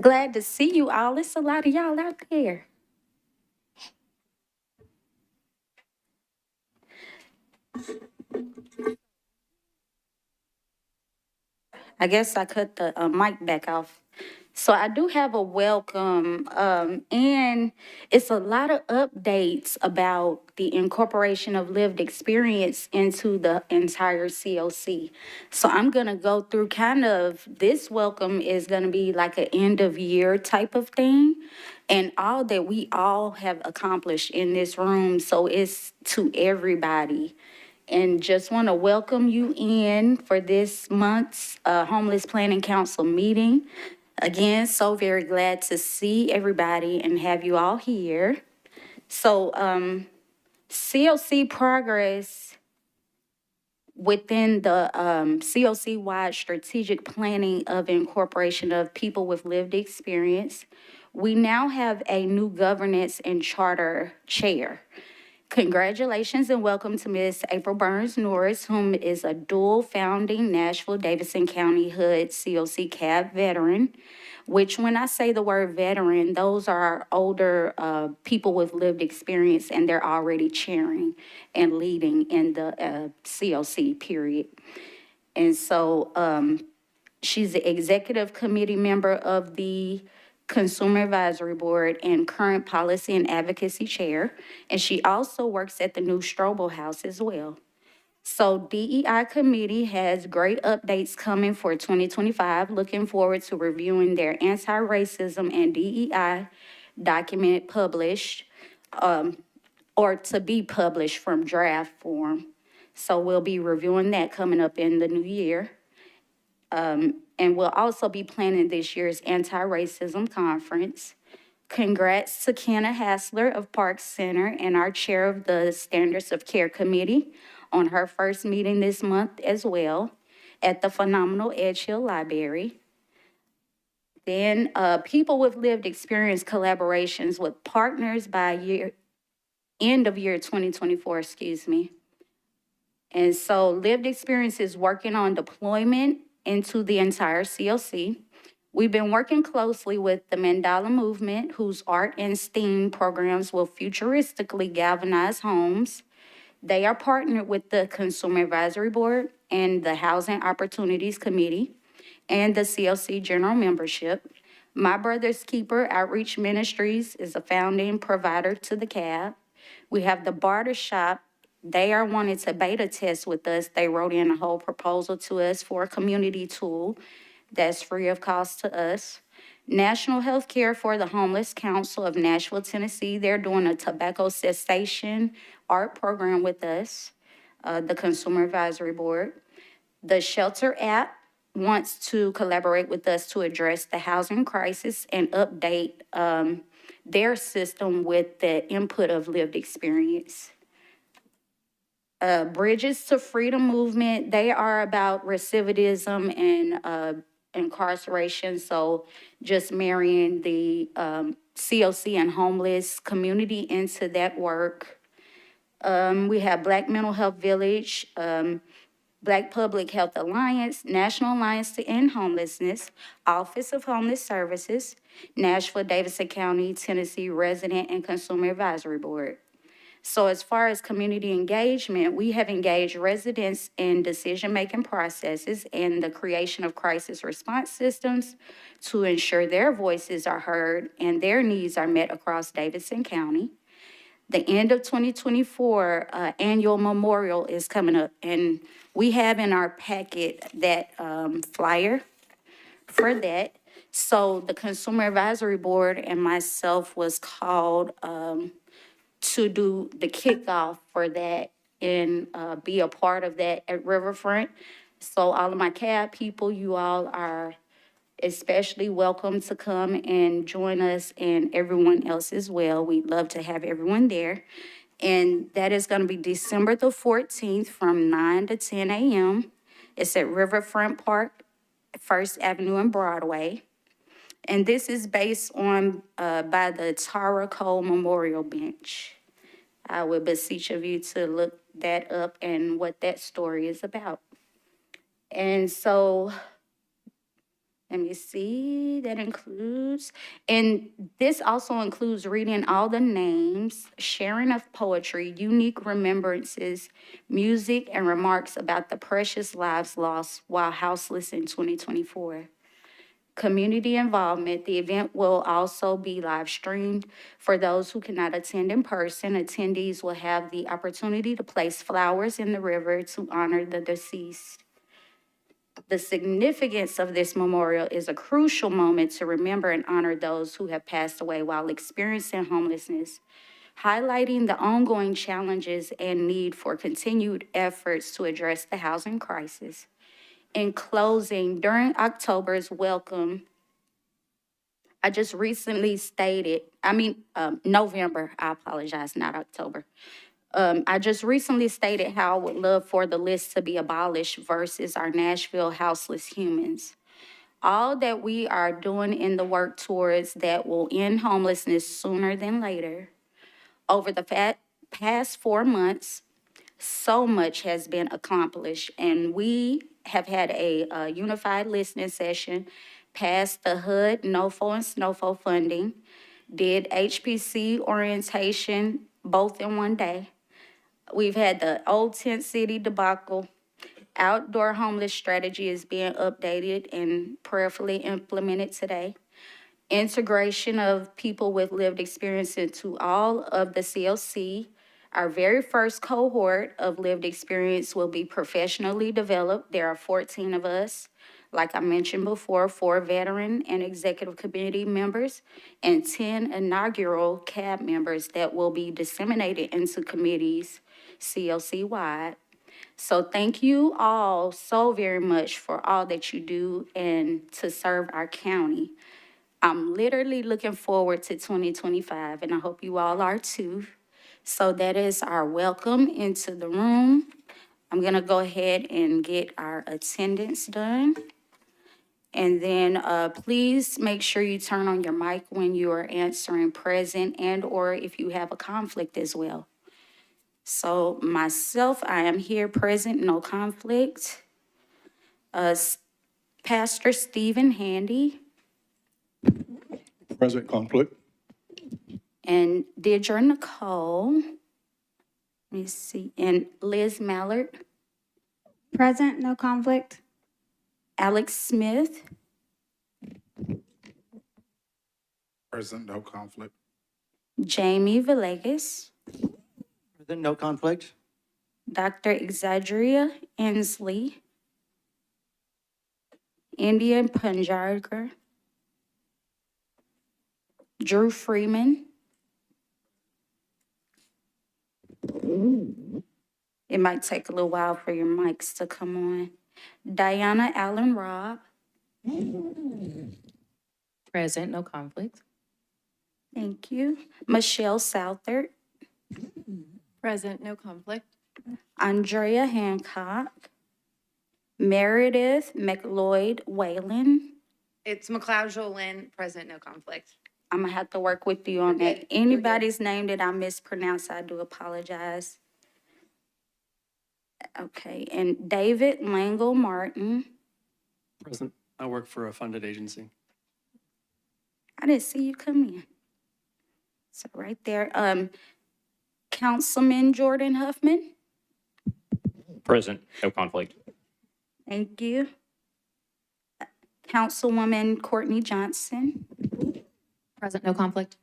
Glad to see you all. It's a lot of y'all out there. I guess I cut the mic back off. So I do have a welcome, and it's a lot of updates about the incorporation of lived experience into the entire COC. So I'm gonna go through kind of this welcome is gonna be like an end of year type of thing, and all that we all have accomplished in this room. So it's to everybody. And just want to welcome you in for this month's Homeless Planning Council meeting. Again, so very glad to see everybody and have you all here. So, COC progress within the COC-wide strategic planning of incorporation of people with lived experience, we now have a new governance and charter chair. Congratulations and welcome to Ms. April Burns Norris, whom is a dual founding Nashville Davidson County HUD COC CAB veteran, which when I say the word veteran, those are older people with lived experience and they're already chairing and leading in the COC period. And so she's the executive committee member of the Consumer Advisory Board and current policy and advocacy chair. And she also works at the new Strobel House as well. So DEI committee has great updates coming for 2025. Looking forward to reviewing their anti-racism and DEI document published, or to be published from draft form. So we'll be reviewing that coming up in the new year. And we'll also be planning this year's anti-racism conference. Congrats to Kenna Hassler of Park Center and our chair of the Standards of Care Committee on her first meeting this month as well at the phenomenal Edge Hill Library. Then people with lived experience collaborations with partners by end of year 2024, excuse me. And so lived experience is working on deployment into the entire COC. We've been working closely with the Mandala Movement, whose art and STEAM programs will futuristically galvanize homes. They are partnered with the Consumer Advisory Board and the Housing Opportunities Committee and the COC General Membership. My Brother's Keeper Outreach Ministries is a founding provider to the CAB. We have the Barter Shop. They are wanting to beta test with us. They wrote in a whole proposal to us for a community tool that's free of cost to us. National Health Care for the Homeless Council of Nashville, Tennessee. They're doing a tobacco cessation art program with us, the Consumer Advisory Board. The Shelter app wants to collaborate with us to address the housing crisis and update their system with the input of lived experience. Bridges to Freedom movement, they are about recidivism and incarceration. So just marrying the COC and homeless community into that work. We have Black Mental Health Village, Black Public Health Alliance, National Alliance to End Homelessness, Office of Homeless Services, Nashville, Davidson County, Tennessee Resident and Consumer Advisory Board. So as far as community engagement, we have engaged residents in decision-making processes and the creation of crisis response systems to ensure their voices are heard and their needs are met across Davidson County. The end of 2024 annual memorial is coming up, and we have in our packet that flyer for that. So the Consumer Advisory Board and myself was called to do the kickoff for that and be a part of that at Riverfront. So all of my CAB people, you all are especially welcome to come and join us and everyone else as well. We'd love to have everyone there. And that is going to be December the 14th from 9 to 10 a.m. It's at Riverfront Park, First Avenue and Broadway. And this is based on by the Tara Cole Memorial Bench. I would beseech of you to look that up and what that story is about. And so Let me see, and this also includes reading all the names, sharing of poetry, unique remembrances, music, and remarks about the precious lives lost while houseless in 2024. Community involvement, the event will also be live streamed. For those who cannot attend in person, attendees will have the opportunity to place flowers in the river to honor the deceased. The significance of this memorial is a crucial moment to remember and honor those who have passed away while experiencing homelessness, highlighting the ongoing challenges and need for continued efforts to address the housing crisis. In closing, during October's welcome, I just recently stated, November, I apologize, not October. I just recently stated how I would love for the list to be abolished versus our Nashville houseless humans. All that we are doing in the work towards that will end homelessness sooner than later. Over the past 4 months, so much has been accomplished, and we have had a unified listening session, passed the HUD, NOFO, and SNOFO funding, did HPC orientation both in one day. We've had the Old Tent City debacle. Outdoor homeless strategy is being updated and prayerfully implemented today. Integration of people with lived experience into all of the CLC. Our very first cohort of lived experience will be professionally developed. There are 14 of us. Like I mentioned before, 4 veteran and executive committee members and 10 inaugural CAB members that will be disseminated into committees CLC-wide. So thank you all so very much for all that you do and to serve our county. I'm literally looking forward to 2025, and I hope you all are too. So that is our welcome into the room. I'm gonna go ahead and get our attendance done. And then please make sure you turn on your mic when you are answering present and/or if you have a conflict as well. So myself, I am here present, no conflict. Pastor Stephen Handy Present conflict. and Deirdre Nicole. Let me see, and Liz Mallard, Present, no conflict. Alex Smith, Present, no conflict. Jamie Villegas, Present, no conflict. Dr. Exagria Inslee, Indian Punjagar, Drew Freeman. It might take a little while for your mics to come on. Diana Allen Robb, Present, no conflict. thank you. Michelle Southard, Present, no conflict. Andrea Hancock, Meredith McLeod Whalen. It's McLeod Jolin, present, no conflict. I'm gonna have to work with you on You're that. good. You're good. Anybody's name that I mispronounce, I do apologize. Okay, and David Langle Martin. Present. I work for a funded agency. I didn't see you come in. So right there, Councilman Jordan Huffman, Present, no conflict. thank you. Councilwoman Courtney Johnson, Present, no conflict.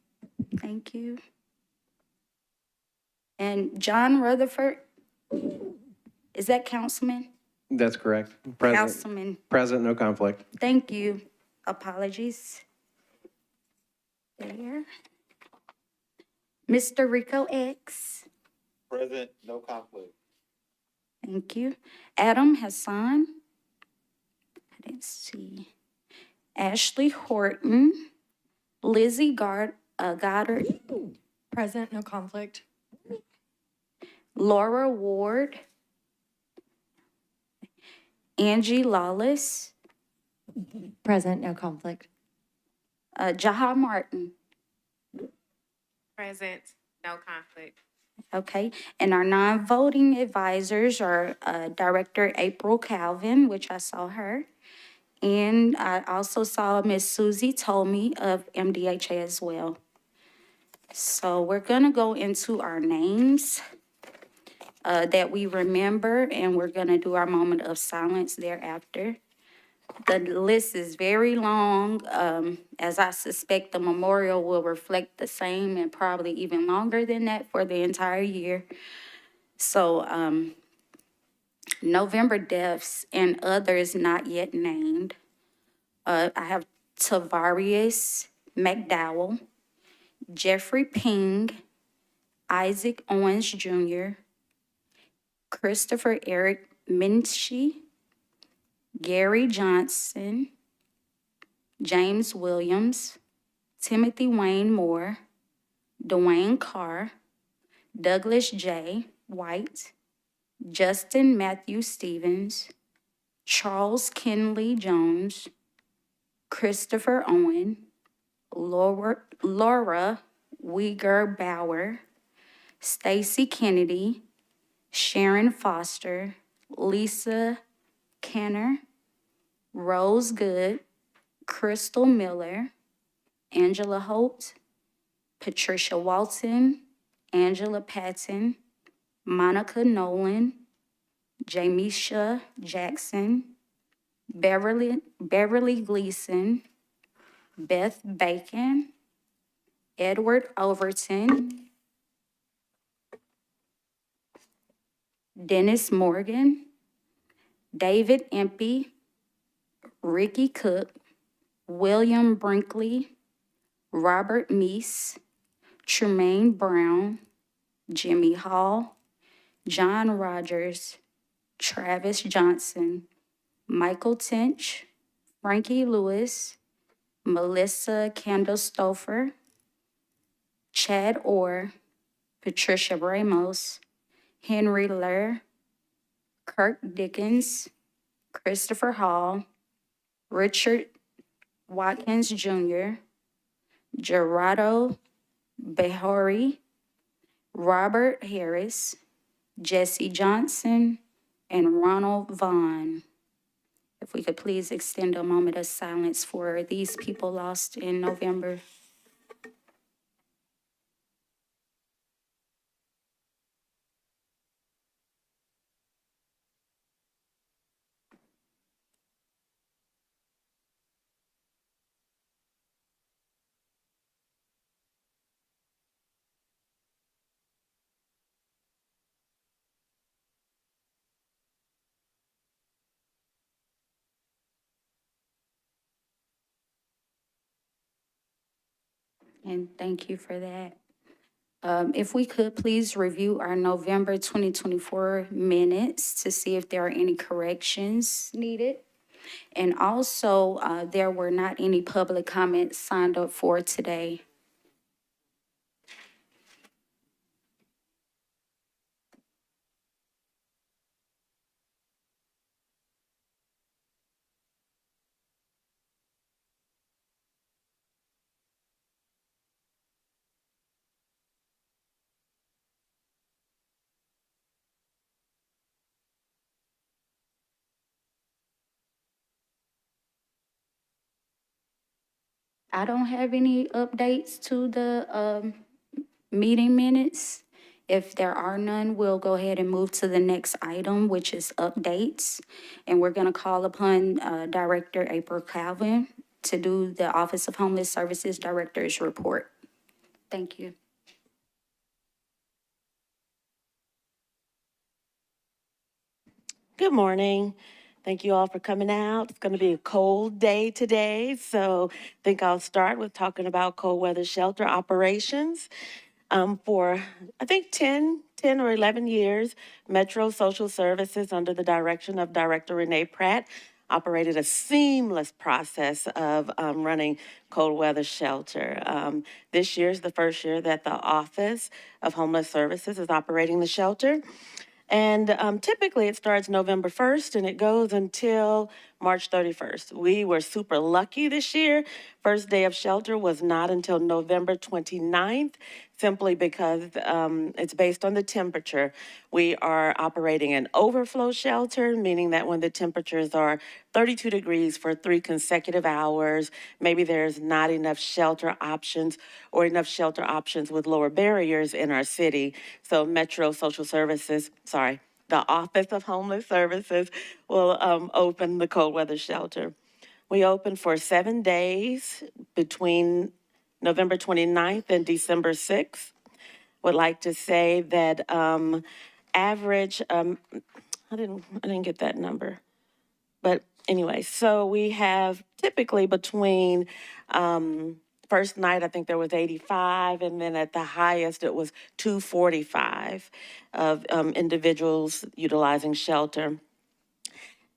thank you. And John Rutherford, is that Councilman? That's correct. Present, Councilman, present, no conflict. thank you. Apologies. There. Mr. Rico X, Present, no conflict. thank you. Adam Hassan, I didn't see. Ashley Horton, Lizzie Goddard, Present, no conflict. Laura Ward, Angie Lawless, Present, no conflict. Jaha Martin. Present, no conflict. Okay, and our non-voting advisors are Director April Calvin, which I saw her, And I also saw Miss Susie Tomey of MDHA as well. So we're gonna go into our names that we remember, and we're gonna do our moment of silence thereafter. The list is very long, as I suspect the memorial will reflect the same and probably even longer than that for the entire year. So, November deaths and others not yet named. I have Tavarius McDowell, Jeffrey Ping, Isaac Owens Jr., Christopher Eric Minchie, Gary Johnson, James Williams, Timothy Wayne Moore, Dwayne Carr, Douglas J. White, Justin Matthew Stevens, Charles Kinley Jones, Christopher Owen, Laura Uyghur Bauer, Stacy Kennedy, Sharon Foster, Lisa Kenner, Rose Good, Crystal Miller, Angela Holt, Patricia Walton, Angela Patton, Monica Nolan, Jamisha Jackson, Beverly Gleason, Beth Bacon, Edward Overton, Dennis Morgan, David Impey, Ricky Cook, William Brinkley, Robert Meese, Tremaine Brown, Jimmy Hall, John Rogers, Travis Johnson, Michael Tinch, Frankie Lewis, Melissa Candlestofer, Chad Orr, Patricia Ramos, Henry Lehr, Kirk Dickens, Christopher Hall, Richard Watkins Jr., Gerardo Behori, Robert Harris, Jesse Johnson, and Ronald Vaughn. If we could please extend a moment of silence for these people lost in November. And thank you for that. If we could please review our November 2024 minutes to see if there are any corrections needed. And also, there were not any public comments signed up for today. I don't have any updates to the meeting minutes. If there are none, we'll go ahead and move to the next item, which is updates. And we're going to call upon Director April Calvin to do the Office of Homeless Services Director's report. Thank you. Good morning. Thank you all for coming out. It's going to be a cold day today, so I think I'll start with talking about cold weather shelter operations. For, I think, 10 or 11 years, Metro Social Services, under the direction of Director Renee Pratt, operated a seamless process of running cold weather shelter. This year is the first year that the Office of Homeless Services is operating the shelter. And typically it starts November 1st and it goes until March 31st. We were super lucky this year. First day of shelter was not until November 29th, simply because it's based on the temperature. We are operating an overflow shelter, meaning that when the temperatures are 32 degrees for 3 consecutive hours, maybe there's not enough shelter options or enough shelter options with lower barriers in our city. So Metro Social Services, the Office of Homeless Services will open the cold weather shelter. We open for 7 days between November 29th and December 6th. Would like to say that average, I didn't get that number. But anyway, so we have typically between, first night, I think there was 85, and then at the highest, it was 245 of individuals utilizing shelter.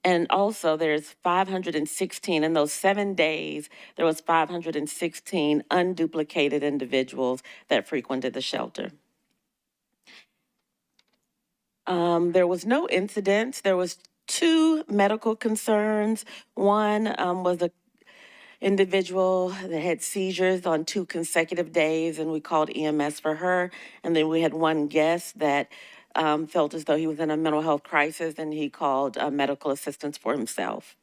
And also, there's 516, in those 7 days, there was 516 unduplicated individuals that frequented the shelter. There was no incidents. There was 2 medical concerns. One was a individual that had seizures on 2 consecutive days, and we called EMS for her. And then we had one guest that felt as though he was in a mental health crisis, and he called medical assistance for himself.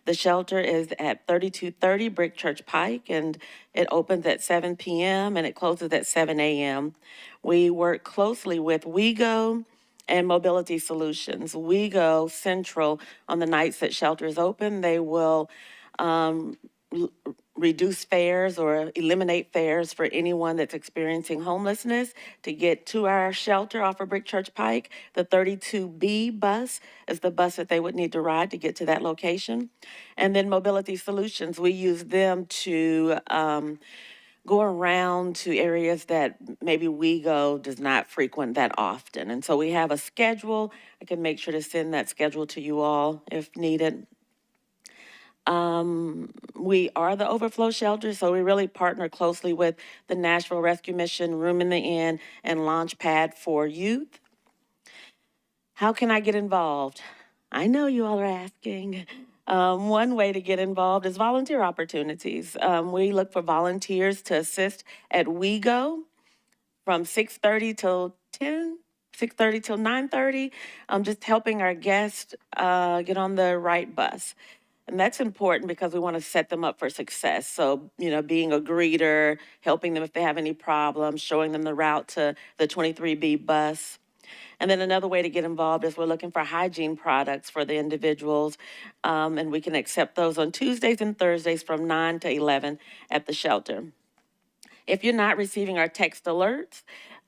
The shelter is at 3230 Brick Church Pike, and it opens at 7 p.m. and it closes at 7 a.m. We work closely with WeGo and Mobility Solutions. WeGo Central, on the nights that shelter is open, they will reduce fares or eliminate fares for anyone that's experiencing homelessness to get to our shelter off of Brick Church Pike. The 32B bus is the bus that they would need to ride to get to that location. And then Mobility Solutions, we use them to go around to areas that maybe WeGo does not frequent that often. And so we have a schedule. I can make sure to send that schedule to you all if needed. We are the overflow shelter, so we really partner closely with the Nashville Rescue Mission, Room in the Inn, and Launchpad for Youth. How can I get involved? I know you all are asking. One way to get involved is volunteer opportunities. We look for volunteers to assist at WeGo from 6:30 till 10. 6:30 till 9:30, just helping our guests get on the right bus. And that's important because we want to set them up for success. So, being a greeter, helping them if they have any problems, showing them the route to the 23B bus. And then another way to get involved is we're looking for hygiene products for the individuals. And we can accept those on Tuesdays and Thursdays from 9 to 11 at the shelter. If you're not receiving our text alerts,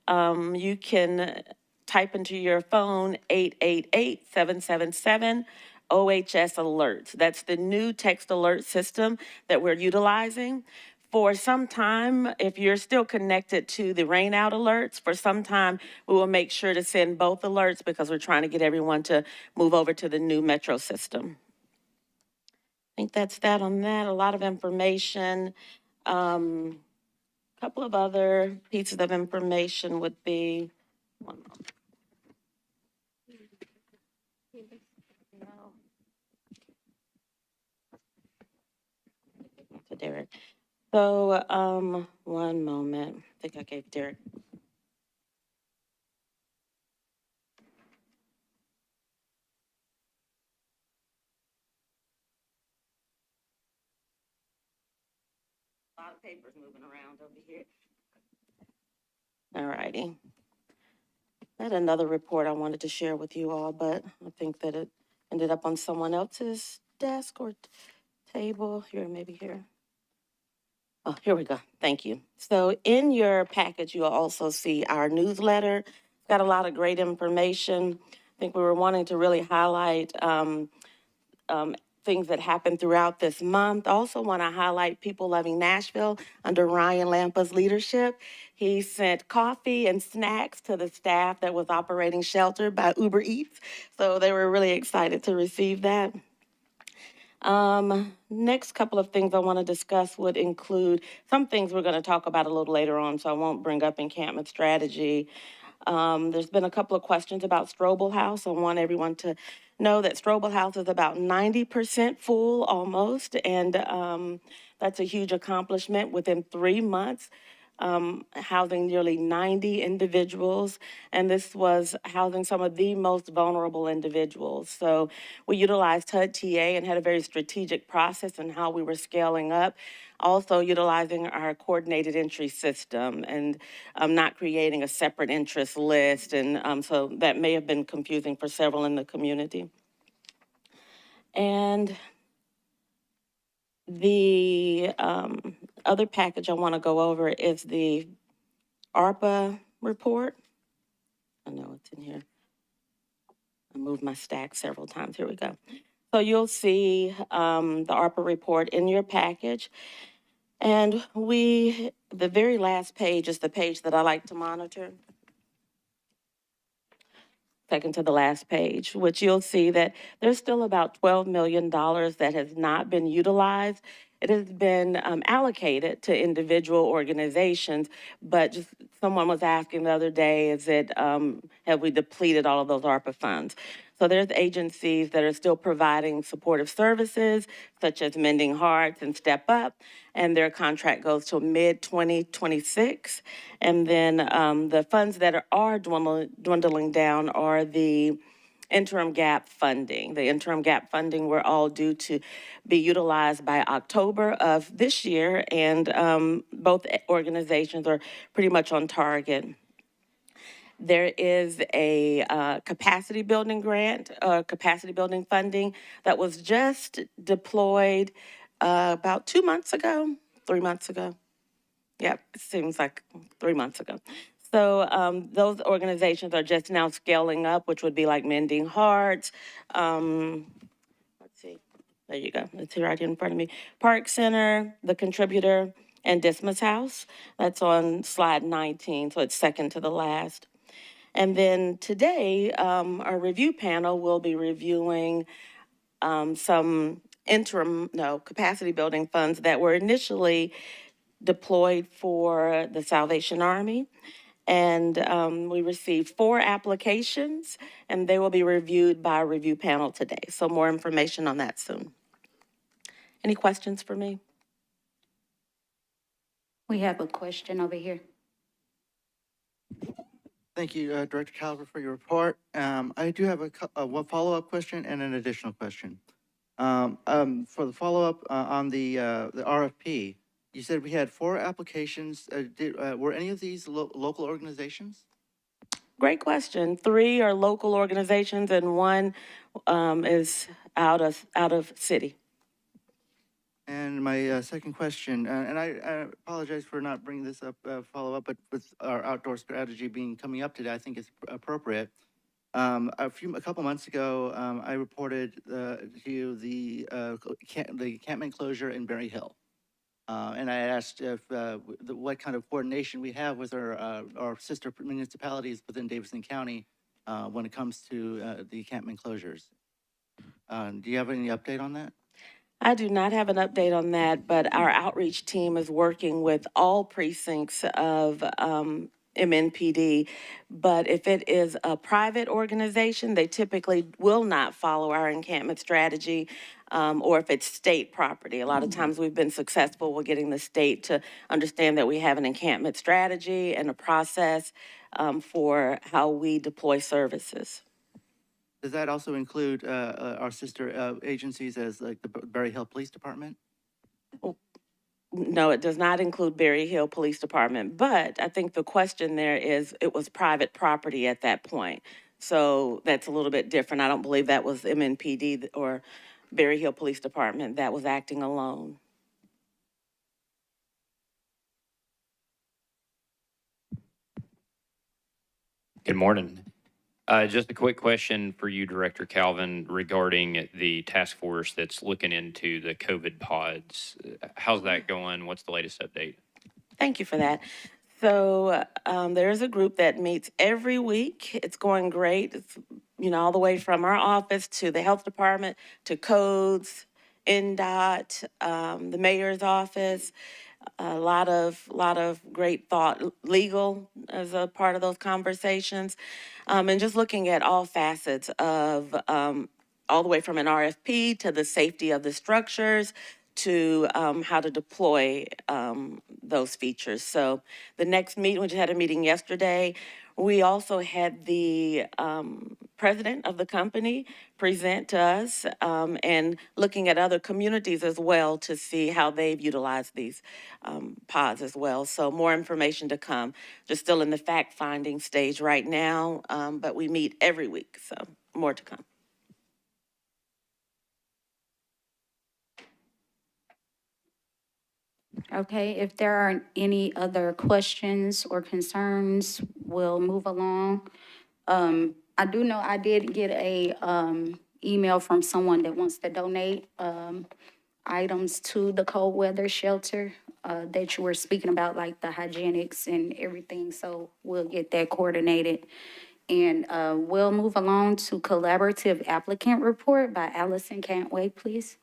you can type into your phone 888-777 OHS alerts. That's the new text alert system that we're utilizing. For some time, if you're still connected to the rain out alerts, for some time, we will make sure to send both alerts because we're trying to get everyone to move over to the new Metro system. I think that's that on that. A lot of information. Couple of other pieces of information would be, one moment. To Derek. So, one moment. I think I gave Derek. A lot of papers moving around over here. All righty. I had another report I wanted to share with you all, but I think that it ended up on someone else's desk or table. Here, maybe here. Oh, here we go. Thank you. So in your package, you'll also see our newsletter. It's got a lot of great information. I think we were wanting to really highlight things that happened throughout this month. Also want to highlight People Loving Nashville under Ryan Lampa's leadership. He sent coffee and snacks to the staff that was operating shelter by Uber Eats. So they were really excited to receive that. Next couple of things I want to discuss would include some things we're going to talk about a little later on, so I won't bring up encampment strategy. There's been a couple of questions about Strobel House. I want everyone to know that Strobel House is about 90% full almost, and that's a huge accomplishment within 3 months. Housing nearly 90 individuals, and this was housing some of the most vulnerable individuals. So we utilized HUD-TA and had a very strategic process in how we were scaling up, also utilizing our coordinated entry system and not creating a separate interest list, and so that may have been confusing for several in the community. And the other package I want to go over is the ARPA report. I know it's in here. I moved my stack several times. Here we go. So you'll see the ARPA report in your package. And the very last page is the page that I like to monitor. Second to the last page, which you'll see that there's still about $12 million that has not been utilized. It has been allocated to individual organizations, but just someone was asking the other day, have we depleted all of those ARPA funds? So there's agencies that are still providing supportive services, such as Mending Hearts and Step Up, and their contract goes till mid-2026. And then the funds that are dwindling down are the interim gap funding. The interim gap funding were all due to be utilized by October of this year, and both organizations are pretty much on target. There is a capacity building grant, capacity building funding that was just deployed about 2 months ago, 3 months ago. Yeah, it seems like 3 months ago. So those organizations are just now scaling up, which would be like Mending Hearts. Let's see. There you go. It's right here in front of me. Park Center, The Contributor, and Dismas House. That's on slide 19, so it's second to the last. And then today, our review panel will be reviewing some capacity building funds that were initially deployed for the Salvation Army. And we received 4 applications, and they will be reviewed by a review panel today. So more information on that soon. Any questions for me? We have a question over here. Thank you, Director Calver, for your report. I do have one follow-up question and an additional question. For the follow-up on the RFP, you said we had 4 applications. Were any of these local organizations? Great question. 3 are local organizations, and 1 is out of city. And my second question, and I apologize for not bringing this up, follow-up, but with our outdoor strategy coming up today, I think it's appropriate. A couple months ago, I reported to you the encampment closure in Berry Hill. And I asked what kind of coordination we have with our sister municipalities within Davidson County when it comes to the encampment closures. Do you have any update on that? I do not have an update on that, but our outreach team is working with all precincts of MNPD. But if it is a private organization, they typically will not follow our encampment strategy, or if it's state property. A lot of times we've been successful with getting the state to understand that we have an encampment strategy and a process for how we deploy services. Does that also include our sister agencies as like the Berry Hill Police Department? No, it does not include Berry Hill Police Department, but I think the question there is it was private property at that point. So that's a little bit different. I don't believe that was MNPD or Berry Hill Police Department that was acting alone. Good morning. Just a quick question for you, Director Calvin, regarding the task force that's looking into the COVID pods. How's that going? What's the latest update? Thank you for that. So there is a group that meets every week. It's going great. It's, all the way from our office to the health department to codes, NDOT, the mayor's office. a lot of great thought. Legal as a part of those conversations, and just looking at all facets of all the way from an RFP to the safety of the structures to how to deploy those features. So the next meeting, we just had a meeting yesterday. We also had the president of the company present to us and looking at other communities as well to see how they've utilized these pods as well. So more information to come. Just still in the fact-finding stage right now, but we meet every week, so more to come. Okay, if there aren't any other questions or concerns, we'll move along. I do know I did get a, email from someone that wants to donate, items to the cold weather shelter, that you were speaking about, like the hygienics and everything, so we'll get that coordinated. And, we'll move along to collaborative applicant report by Allison. Can't wait, please.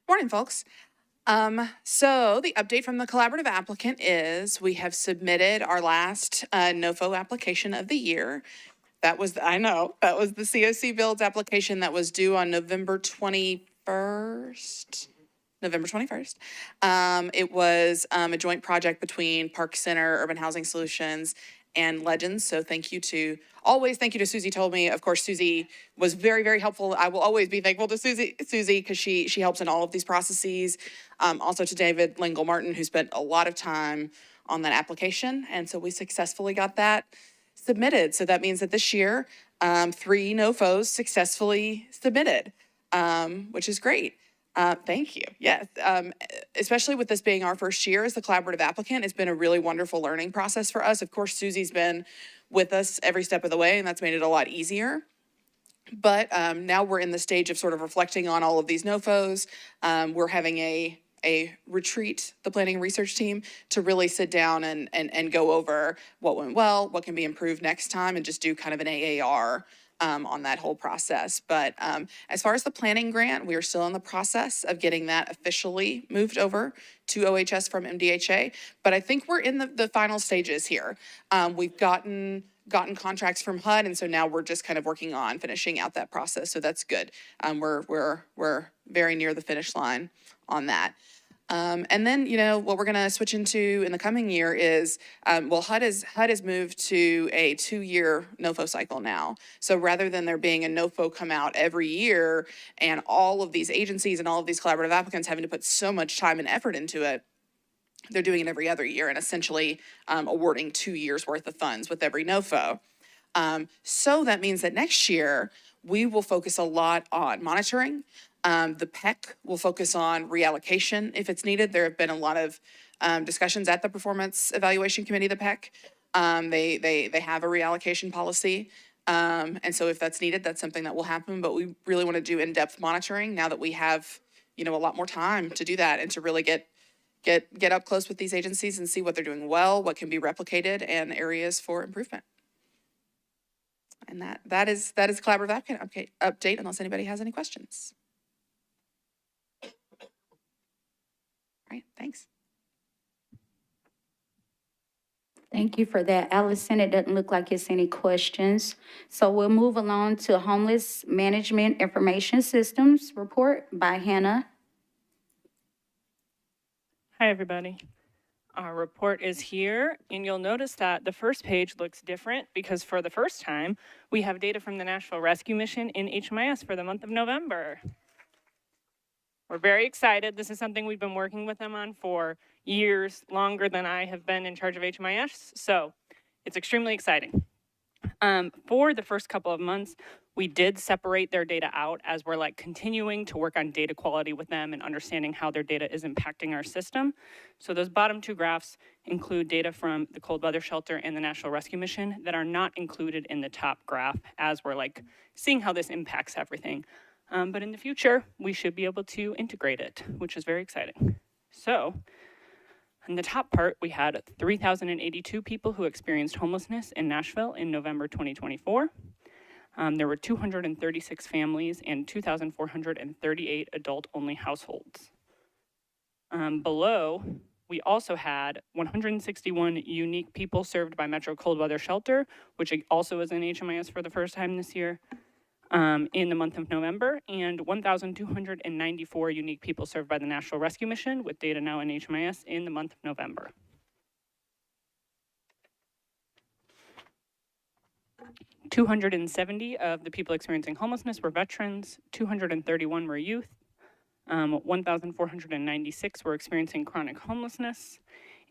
Morning, folks. So the update from the collaborative applicant is we have submitted our last NOFO application of the year. That was, I know, that was the COC Builds application that was due on November 21st. November 21st. It was a joint project between Park Center, Urban Housing Solutions, and Legends. So thank you to Susie Told Me. Of course, Susie was very, very helpful. I will always be thankful to Susie because she helps in all of these processes. Also to David Lingle Martin, who spent a lot of time on that application. And so we successfully got that submitted. So that means that this year, 3 NOFOs successfully submitted, which is great. Thank you. Yes. Especially with this being our first year as the collaborative applicant, it's been a really wonderful learning process for us. Of course, Susie's been with us every step of the way, and that's made it a lot easier. But now we're in the stage of sort of reflecting on all of these NOFOs. We're having a retreat, the planning and research team, to really sit down and go over what went well, what can be improved next time, and just do kind of an AAR on that whole process. But as far as the planning grant, we are still in the process of getting that officially moved over to OHS from MDHA. But I think we're in the final stages here. We've gotten contracts from HUD, and so now we're just kind of working on finishing out that process. So that's good. We're very near the finish line on that. And then, what we're going to switch into in the coming year is, HUD has moved to a 2-year NOFO cycle now. So rather than there being a NOFO come out every year and all of these agencies and all of these collaborative applicants having to put so much time and effort into it, they're doing it every other year and essentially awarding 2 years worth of funds with every NOFO. So that means that next year we will focus a lot on monitoring. The PEC will focus on reallocation if it's needed. There have been a lot of discussions at the Performance Evaluation Committee, the PEC. They have a reallocation policy. And so if that's needed, that's something that will happen. But we really want to do in-depth monitoring now that we have, a lot more time to do that and to really get up close with these agencies and see what they're doing well, what can be replicated, and areas for improvement. And that is collaborative applicant update, unless anybody has any questions. All right, thanks. Thank you for that, Allison. It doesn't look like it's any questions. So we'll move along to Homeless Management Information Systems report by Hannah. Hi, everybody. Our report is here, and you'll notice that the first page looks different because for the first time, we have data from the Nashville Rescue Mission in HMIS for the month of November. We're very excited. This is something we've been working with them on for years, longer than I have been in charge of HMIS, so it's extremely exciting. For the first couple of months, we did separate their data out as we're continuing to work on data quality with them and understanding how their data is impacting our system. So those bottom 2 graphs include data from the cold weather shelter and the National Rescue Mission that are not included in the top graph as we're seeing how this impacts everything. But in the future, we should be able to integrate it, which is very exciting. So in the top part, we had 3,082 people who experienced homelessness in Nashville in November 2024. There were 236 families and 2,438 adult-only households. Below, we also had 161 unique people served by Metro Cold Weather Shelter, which also is in HMIS for the first time this year, in the month of November, and 1,294 unique people served by the Nashville Rescue Mission, with data now in HMIS in the month of November. "270 of the people experiencing homelessness were veterans, 231 were youth, 1,496 were experiencing chronic homelessness,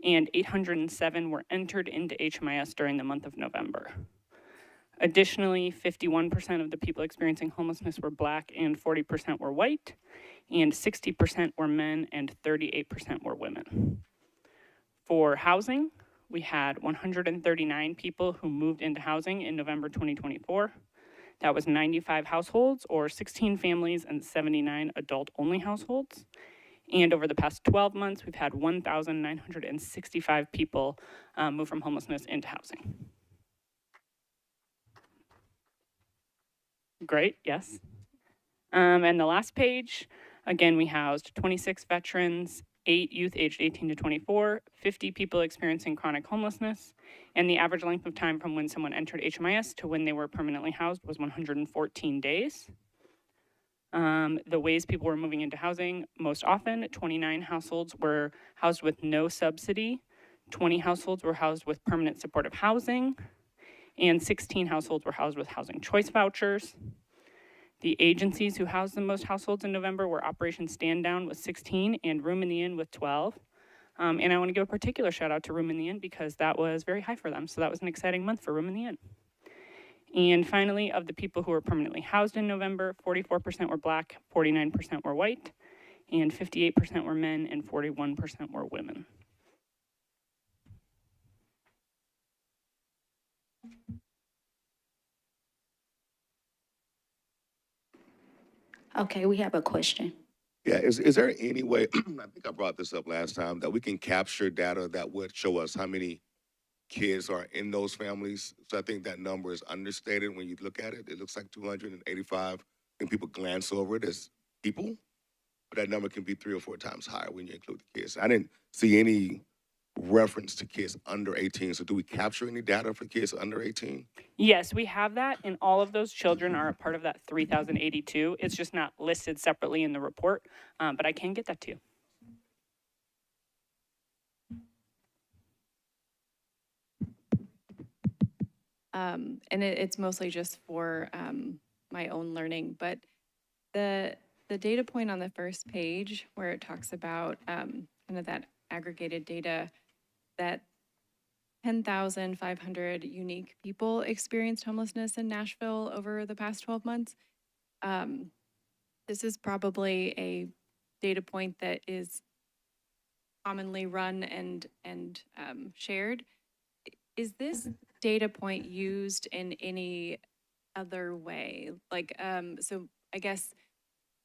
and 807 were entered into HMIS during the month of November. Additionally, 51% of the people experiencing homelessness were Black and 40% were white, and 60% were men and 38% were women. For housing, we had 139 people who moved into housing in November 2024. That was 95 households, or 16 families and 79 adult-only households. And over the past 12 months, we've had 1,965 people move from homelessness into housing. Great, yes. And the last page, again, we housed 26 veterans, 8 youth aged 18 to 24, 50 people experiencing chronic homelessness, and the average length of time from when someone entered HMIS to when they were permanently housed was 114 days. The ways people were moving into housing, most often, 29 households were housed with no subsidy, 20 households were housed with permanent supportive housing, and 16 households were housed with housing choice vouchers. The agencies who housed the most households in November were Operation Stand Down with 16 and Room in the Inn with 12. And I want to give a particular shout out to Room in the Inn because that was very high for them. So that was an exciting month for Room in the Inn. And finally, of the people who were permanently housed in November, 44% were Black, 49% were white, and 58% were men, and 41% were women. Okay, we have a question. Yeah, is there any way, I think I brought this up last time, that we can capture data that would show us how many kids are in those families? So I think that number is understated when you look at it. It looks like 285, and people glance over it as people, but that number can be 3 or 4 times higher when you include the kids. I didn't see any reference to kids under 18, so do we capture any data for kids under 18? Yes, we have that, and all of those children are a part of that 3,082. It's just not listed separately in the report, but I can get that to you. And it's mostly just for my own learning, but the data point on the first page where it talks about kind of that aggregated data, that 10,500 unique people experienced homelessness in Nashville over the past 12 months. This is probably a data point that is commonly run and shared. Is this data point used in any other way? Like, so I guess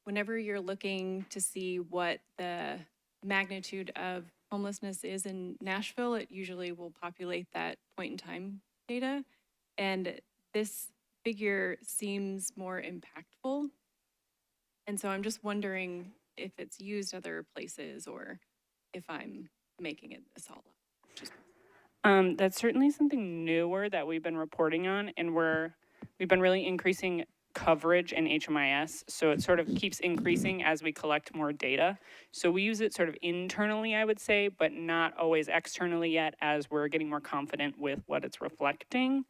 whenever you're looking to see what the magnitude of homelessness is in Nashville, it usually will populate that point in time data. And this figure seems more impactful. And so I'm just wondering if it's used other places or if I'm making it this all up. That's certainly something newer that we've been reporting on, and we've been really increasing coverage in HMIS, so it sort of keeps increasing as we collect more data. So we use it sort of internally, I would say, but not always externally yet, as we're getting more confident with what it's reflecting.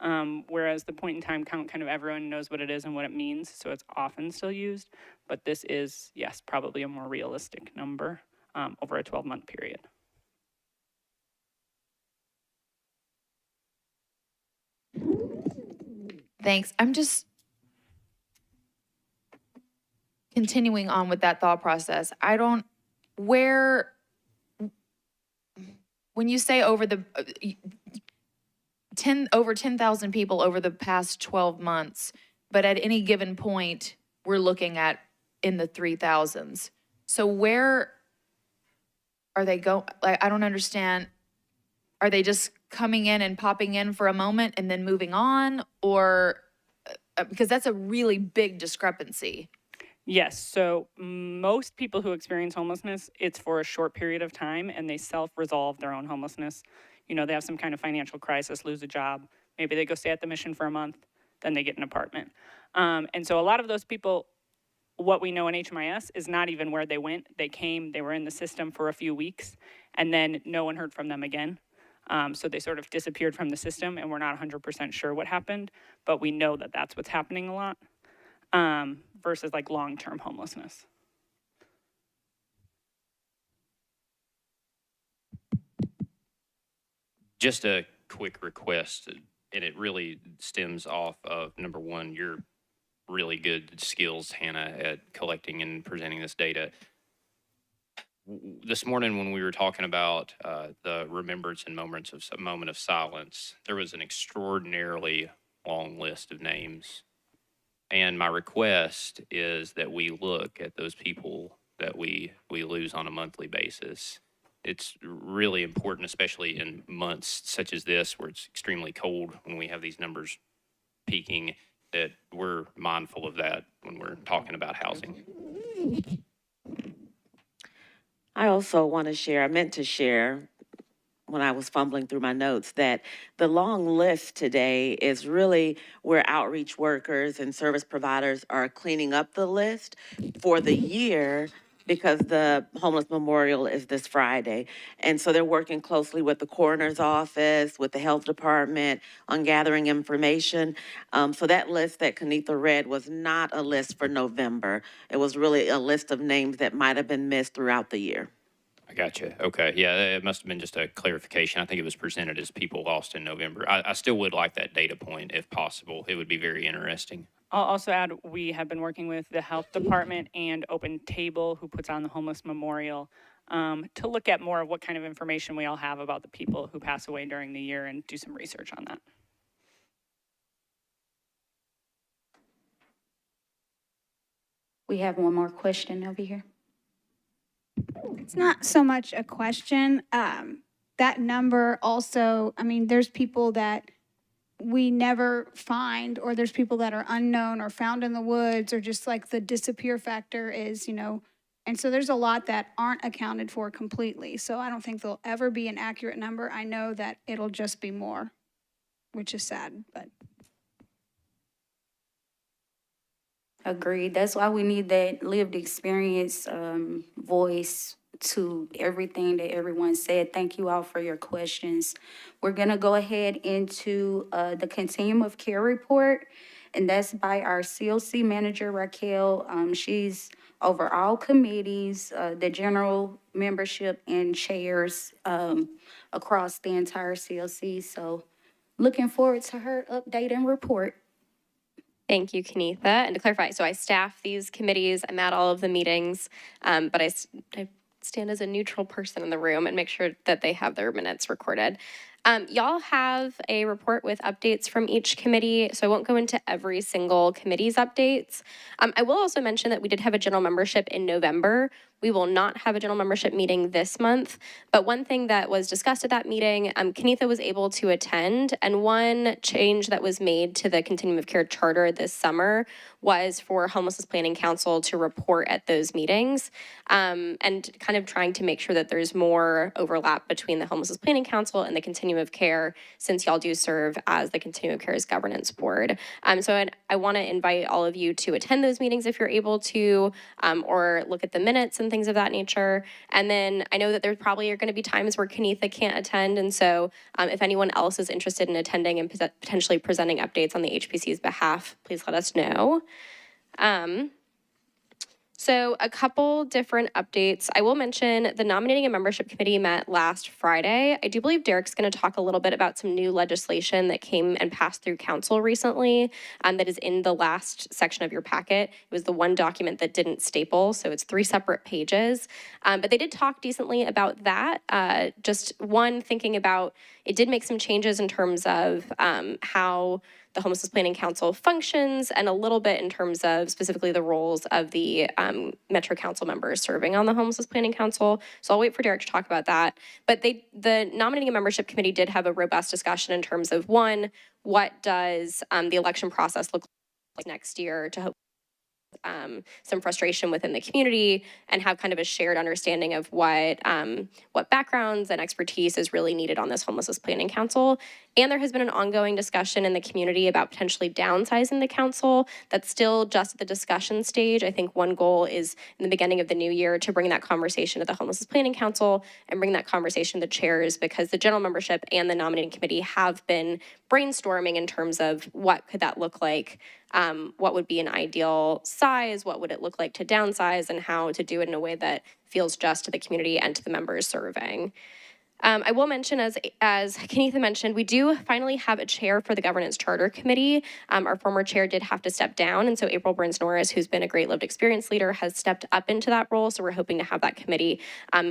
Whereas the point in time count, kind of everyone knows what it is and what it means, so it's often still used. But this is, yes, probably a more realistic number over a 12-month period. Thanks. I'm just continuing on with that thought process. When you say over 10,000 people over the past 12 months, but at any given point, we're looking at in the 3,000s. So where are they going? Like, I don't understand. Are they just coming in and popping in for a moment and then moving on? Or Because that's a really big discrepancy. Yes, so most people who experience homelessness, it's for a short period of time and they self-resolve their own homelessness. You know, they have some kind of financial crisis, lose a job, maybe they go stay at the Mission for a month, then they get an apartment. And so a lot of those people, what we know in HMIS is not even where they went. They came, they were in the system for a few weeks, and then no one heard from them again. So they sort of disappeared from the system, and we're not 100% sure what happened, but we know that that's what's happening a lot. Versus like long-term homelessness. Just a quick request, and it really stems off of, number one, your really good skills, Hannah, at collecting and presenting this data. This morning when we were talking about the remembrance and moment of silence, there was an extraordinarily long list of names. And my request is that we look at those people that we lose on a monthly basis. It's really important, especially in months such as this, where it's extremely cold when we have these numbers peaking, that we're mindful of that when we're talking about housing. I also want to share, I meant to share when I was fumbling through my notes, that the long list today is really where outreach workers and service providers are cleaning up the list for the year, because the homeless memorial is this Friday. And so they're working closely with the coroner's office, with the health department on gathering information. So that list that Kenitha read was not a list for November. It was really a list of names that might have been missed throughout the year. I gotcha. Okay. Yeah, it must have been just a clarification. I think it was presented as people lost in November. I still would like that data point if possible. It would be very interesting. I'll also add, we have been working with the health department and Open Table, who puts on the homeless memorial, to look at more of what kind of information we all have about the people who pass away during the year and do some research on that. We have one more question over here. It's not so much a question. That number also, I mean, there's people that we never find, or there's people that are unknown or found in the woods, or just like the disappear factor is, you know, and so there's a lot that aren't accounted for completely. So I don't think there'll ever be an accurate number. I know that it'll just be more, which is sad, but. Agreed. That's why we need that lived experience voice to everything that everyone said. Thank you all for your questions. We're going to go ahead into the Continuum of Care report, and that's by our COC manager, Raquel. She's over all committees, the general membership and chairs across the entire COC. So looking forward to her update and report. Thank you, Kenitha. And to clarify, so I staff these committees. I'm at all of the meetings, but I stand as a neutral person in the room and make sure that they have their minutes recorded. Y'all have a report with updates from each committee, so I won't go into every single committee's updates. I will also mention that we did have a general membership in November. We will not have a general membership meeting this month, but one thing that was discussed at that meeting, Kenitha was able to attend, and one change that was made to the Continuum of Care Charter this summer was for Homelessness Planning Council to report at those meetings, and kind of trying to make sure that there's more overlap between the Homelessness Planning Council and the Continuum of Care, since y'all do serve as the Continuum of Care's governance board. So I want to invite all of you to attend those meetings if you're able to, or look at the minutes and things of that nature. And then I know that there probably are going to be times where Kenitha can't attend, and so if anyone else is interested in attending and potentially presenting updates on the HPC's behalf, please let us know. So a couple different updates. I will mention the Nominating and Membership Committee met last Friday. I do believe Derek's going to talk a little bit about some new legislation that came and passed through council recently, that is in the last section of your packet. It was the one document that didn't staple, so it's 3 separate pages. But they did talk decently about that. Just one, thinking about, it did make some changes in terms of how the Homelessness Planning Council functions, and a little bit in terms of specifically the roles of the Metro Council members serving on the Homelessness Planning Council. So I'll wait for Derek to talk about that. But the Nominating and Membership Committee did have a robust discussion in terms of, one, what does the election process look like next year to hope some frustration within the community and have kind of a shared understanding of what backgrounds and expertise is really needed on this homelessness planning council. And there has been an ongoing discussion in the community about potentially downsizing the council. That's still just at the discussion stage. I think one goal is in the beginning of the new year to bring that conversation to the homelessness planning council and bring that conversation to the chairs, because the general membership and the nominating committee have been brainstorming in terms of what could that look like. What would be an ideal size? What would it look like to downsize, and how to do it in a way that feels just to the community and to the members serving. I will mention, as Kenitha mentioned, we do finally have a chair for the Governance Charter Committee. Our former chair did have to step down, and so April Burns-Norris, who's been a great lived experience leader, has stepped up into that role. So we're hoping to have that committee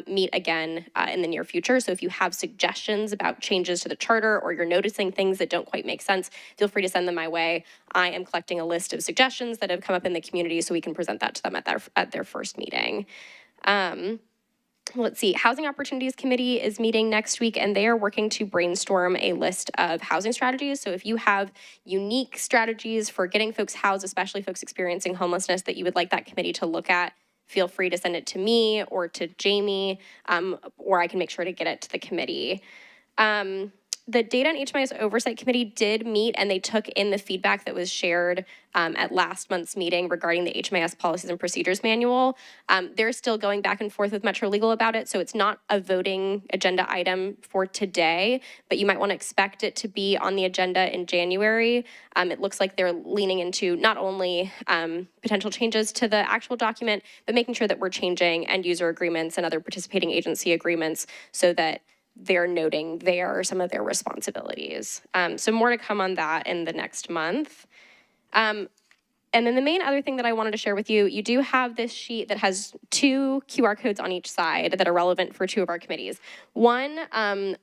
meet again in the near future. So if you have suggestions about changes to the charter, or you're noticing things that don't quite make sense, feel free to send them my way. I am collecting a list of suggestions that have come up in the community so we can present that to them at their first meeting. Let's see, Housing Opportunities Committee is meeting next week, and they are working to brainstorm a list of housing strategies. So if you have unique strategies for getting folks housed, especially folks experiencing homelessness, that you would like that committee to look at, feel free to send it to me or to Jamie, or I can make sure to get it to the committee. The Data and HMIS Oversight Committee did meet, and they took in the feedback that was shared at last month's meeting regarding the HMIS Policies and Procedures Manual. They're still going back and forth with Metro Legal about it, so it's not a voting agenda item for today, but you might want to expect it to be on the agenda in January. It looks like they're leaning into not only potential changes to the actual document, but making sure that we're changing end user agreements and other participating agency agreements so that they're noting some of their responsibilities. So more to come on that in the next month. And then the main other thing that I wanted to share with you, you do have this sheet that has 2 QR codes on each side that are relevant for 2 of our committees. One,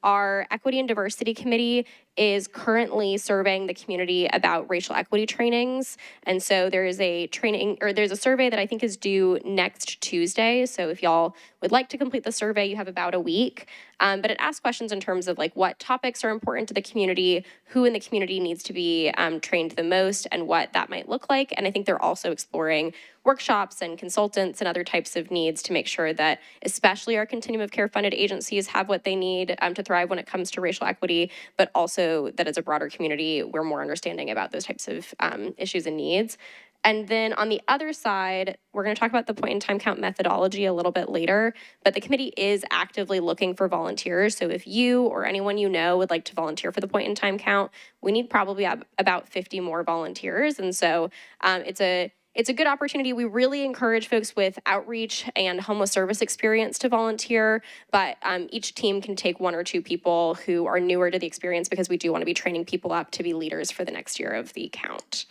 our Equity and Diversity Committee is currently surveying the community about racial equity trainings. And so there is a training, or there's a survey that I think is due next Tuesday. So if y'all would like to complete the survey, you have about a week. But it asks questions in terms of like what topics are important to the community, who in the community needs to be trained the most, and what that might look like. And I think they're also exploring workshops and consultants and other types of needs to make sure that especially our continuum of care funded agencies have what they need to thrive when it comes to racial equity, but also that as a broader community, we're more understanding about those types of issues and needs. And then on the other side, we're going to talk about the point in time count methodology a little bit later, but the committee is actively looking for volunteers. So if you or anyone you know would like to volunteer for the point in time count, we need probably about 50 more volunteers. And so it's a good opportunity. We really encourage folks with outreach and homeless service experience to volunteer, but each team can take 1 or 2 people who are newer to the experience, because we do want to be training people up to be leaders for the next year of the count.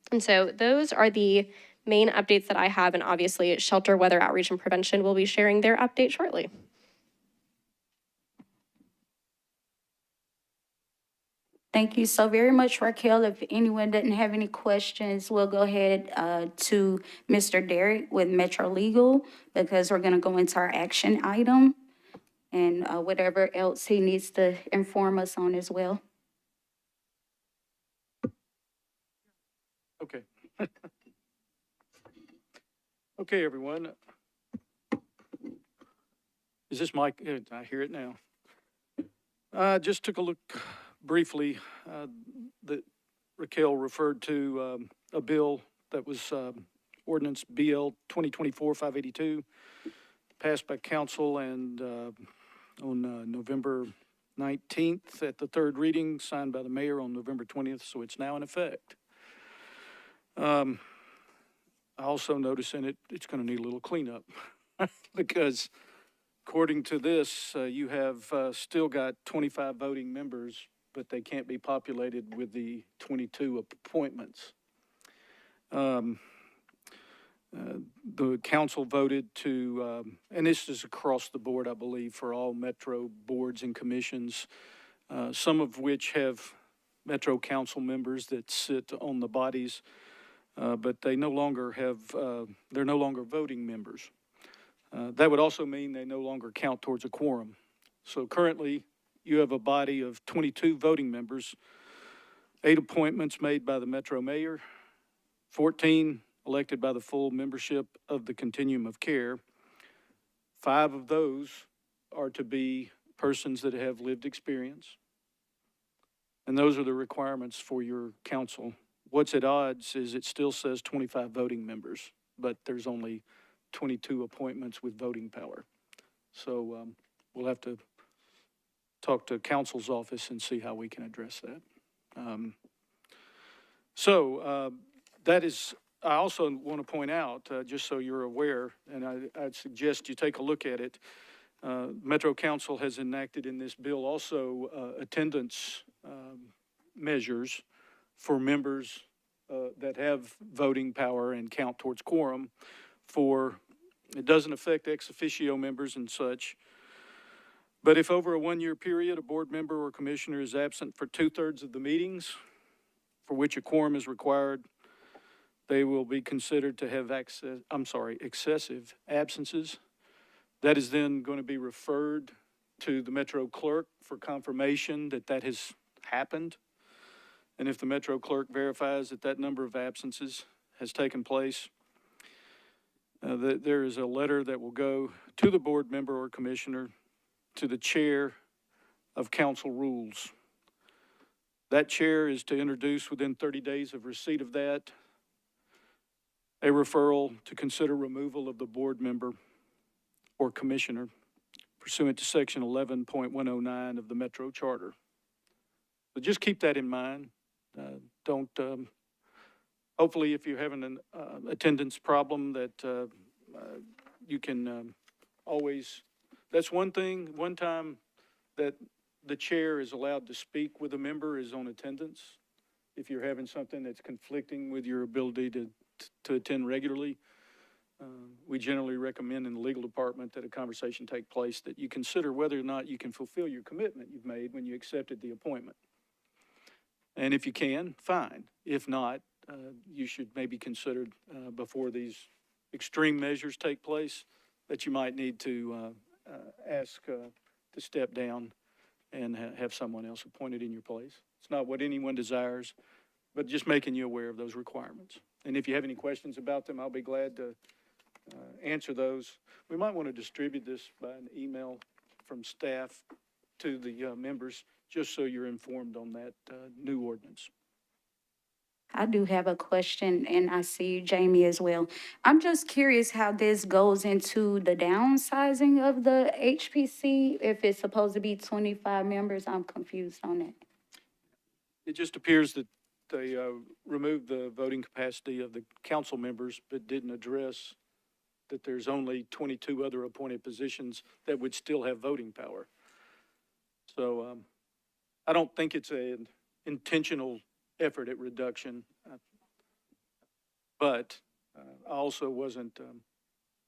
And so those are the main updates that I have, and obviously Shelter, Weather Outreach, and Prevention will be sharing their update shortly. Thank you so very much, Raquel. If anyone doesn't have any questions, we'll go ahead to Mr. Derrick with Metro Legal, because we're going to go into our action item and whatever else he needs to inform us on as well. Okay. Okay, everyone. Is this mic? I hear it now. Just took a look briefly that Raquel referred to a bill that was ordinance BL 2024-582, passed by council and on November 19th at the 3rd reading, signed by the mayor on November 20th, so it's now in effect. I also notice in it, it's going to need a little cleanup because according to this, you have still got 25 voting members, but they can't be populated with the 22 appointments. The council voted to, and this is across the board, I believe, for all Metro boards and commissions, some of which have Metro council members that sit on the bodies, but they no longer have, they're no longer voting members. That would also mean they no longer count towards a quorum. So currently, you have a body of 22 voting members, 8 appointments made by the Metro mayor, 14 elected by the full membership of the continuum of care. 5 of those are to be persons that have lived experience. And those are the requirements for your council. What's at odds is it still says 25 voting members, but there's only 22 appointments with voting power. So we'll have to talk to council's office and see how we can address that. That is, I also want to point out, just so you're aware, and I'd suggest you take a look at it. Metro Council has enacted in this bill also attendance measures for members that have voting power and count towards quorum. It doesn't affect ex officio members and such, but if over a 1-year period, a board member or commissioner is absent for 2/3 of the meetings for which a quorum is required, they will be considered to have excessive absences. That is then going to be referred to the Metro clerk for confirmation that that has happened. And if the Metro clerk verifies that that number of absences has taken place, there is a letter that will go to the board member or commissioner to the chair of council rules. That chair is to introduce within 30 days of receipt of that a referral to consider removal of the board member or commissioner pursuant to section 11.109 of the Metro Charter. So just keep that in mind. Hopefully if you're having an attendance problem that you can always, that's one time that the chair is allowed to speak with a member is on attendance. If you're having something that's conflicting with your ability to attend regularly, we generally recommend in the legal department that a conversation take place, that you consider whether or not you can fulfill your commitment you've made when you accepted the appointment. And if you can, fine. If not, you should maybe consider before these extreme measures take place that you might need to ask to step down and have someone else appointed in your place. It's not what anyone desires, but just making you aware of those requirements. And if you have any questions about them, I'll be glad to answer those. We might want to distribute this by an email from staff to the members, just so you're informed on that new ordinance. I do have a question, and I see Jamie as well. I'm just curious how this goes into the downsizing of the HPC. If it's supposed to be 25 members, I'm confused on that. It just appears that they removed the voting capacity of the council members, but didn't address that there's only 22 other appointed positions that would still have voting power. So I don't think it's an intentional effort at reduction, but I also wasn't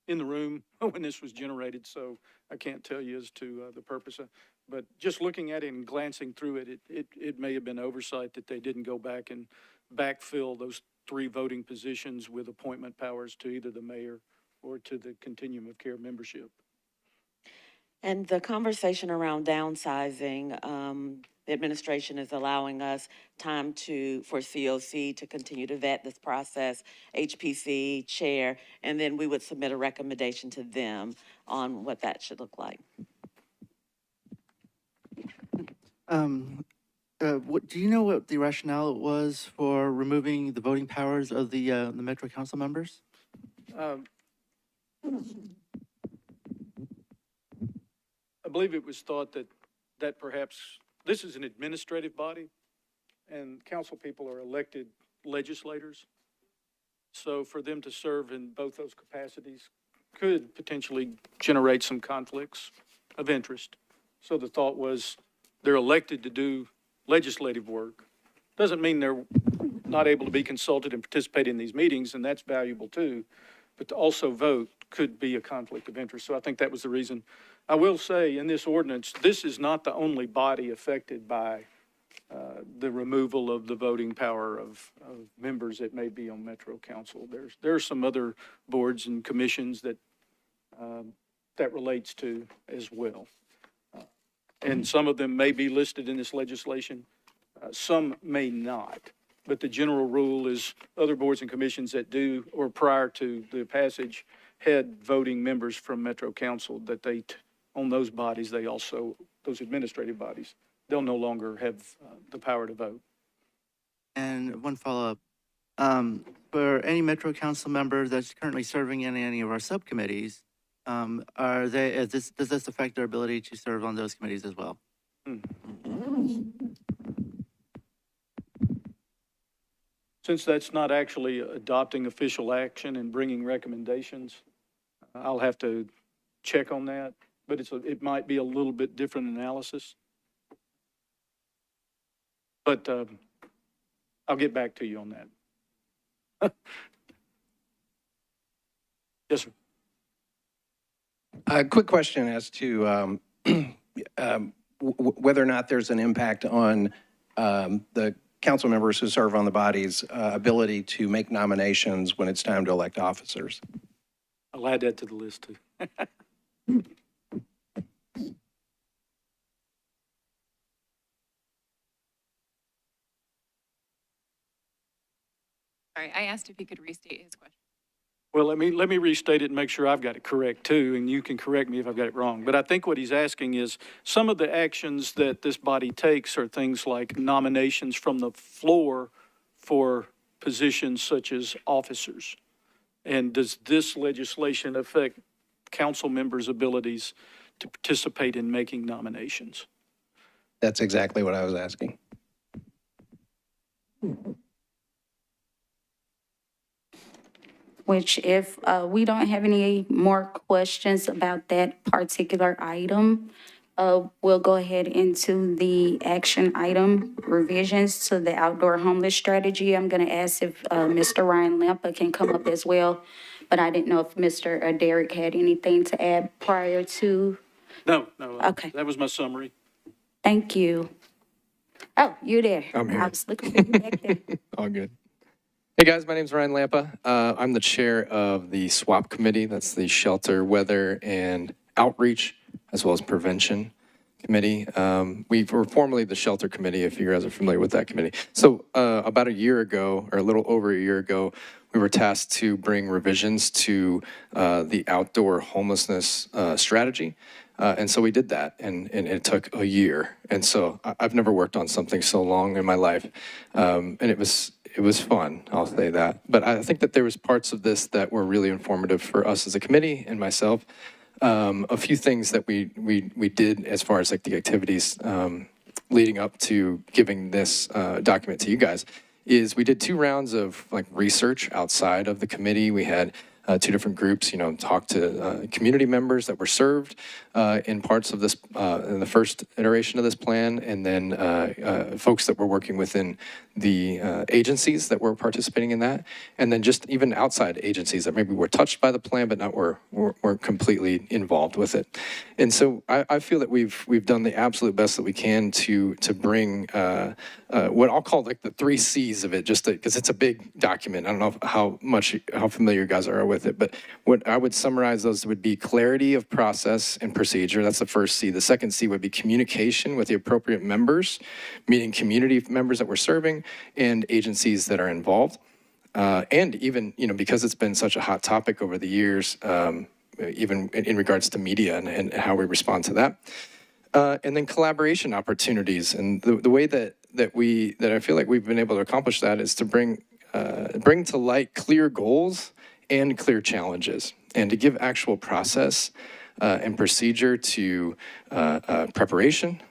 in the room when this was generated, so I can't tell you as to the purpose. But just looking at it and glancing through it, it may have been oversight that they didn't go back and backfill those 3 voting positions with appointment powers to either the mayor or to the continuum of care membership. And the conversation around downsizing, the administration is allowing us time for COC to continue to vet this process, HPC, chair, and then we would submit a recommendation to them on what that should look like. Do you know what the rationale was for removing the voting powers of the Metro Council members? I believe it was thought that perhaps this is an administrative body and council people are elected legislators. So for them to serve in both those capacities could potentially generate some conflicts of interest. So the thought was they're elected to do legislative work. Doesn't mean they're not able to be consulted and participate in these meetings, and that's valuable too. But to also vote could be a conflict of interest. So I think that was the reason. I will say in this ordinance, this is not the only body affected by the removal of the voting power of members that may be on Metro Council. There are some other boards and commissions that that relates to as well. And some of them may be listed in this legislation. Some may not. But the general rule is other boards and commissions that do, or prior to the passage, had voting members from Metro Council, that on those bodies, they also, those administrative bodies, they'll no longer have the power to vote. And one follow-up. For any Metro Council member that's currently serving in any of our subcommittees, does this affect their ability to serve on those committees as well? Since that's not actually adopting official action and bringing recommendations, I'll have to check on that, but it might be a little bit different analysis. But I'll get back to you on that. Yes, sir. A quick question as to whether or not there's an impact on the council members who serve on the body's ability to make nominations when it's time to elect officers. I'll add that to the list too. Sorry, I asked if he could restate his question. Well, let me restate it and make sure I've got it correct too, and you can correct me if I've got it wrong. But I think what he's asking is some of the actions that this body takes are things like nominations from the floor for positions such as officers. And does this legislation affect council members' abilities to participate in making nominations? That's exactly what I was asking. Which if we don't have any more questions about that particular item, we'll go ahead into the action item revisions to the outdoor homeless strategy. I'm going to ask if Mr. Ryan Lampa can come up as well, but I didn't know if Mr. Derrick had anything to add prior to. No, Okay. That was my summary. Thank you. Oh, you're there. I'm here. I was looking for you back there. All good. Hey guys, my name's Ryan Lampa. I'm the chair of the SWAP committee. That's the Shelter, Weather, and Outreach, as well as Prevention Committee. We were formerly the Shelter Committee, if you guys are familiar with that committee. So about a year ago, or a little over a year ago, we were tasked to bring revisions to the outdoor homelessness strategy. And so we did that, and it took a year. And so I've never worked on something so long in my life. And it was fun, I'll say that. But I think that there was parts of this that were really informative for us as a committee and myself. A few things that we did as far as like the activities leading up to giving this document to you guys is we did 2 rounds of like research outside of the committee. We had 2 different groups, talk to community members that were served in parts of this, in the first iteration of this plan, and then folks that were working within the agencies that were participating in that, and then just even outside agencies that maybe were touched by the plan but not weren't completely involved with it. And so I feel that we've done the absolute best that we can to bring what I'll call like the 3 C's of it, just because it's a big document. I don't know how familiar you guys are with it, but what I would summarize those would be clarity of process and procedure. That's the first C. The second C would be communication with the appropriate members, meaning community members that we're serving and agencies that are involved. And even, because it's been such a hot topic over the years, even in regards to media and how we respond to that. And then collaboration opportunities. And the way that I feel like we've been able to accomplish that is to bring to light clear goals and clear challenges, and to give actual process and procedure to preparation,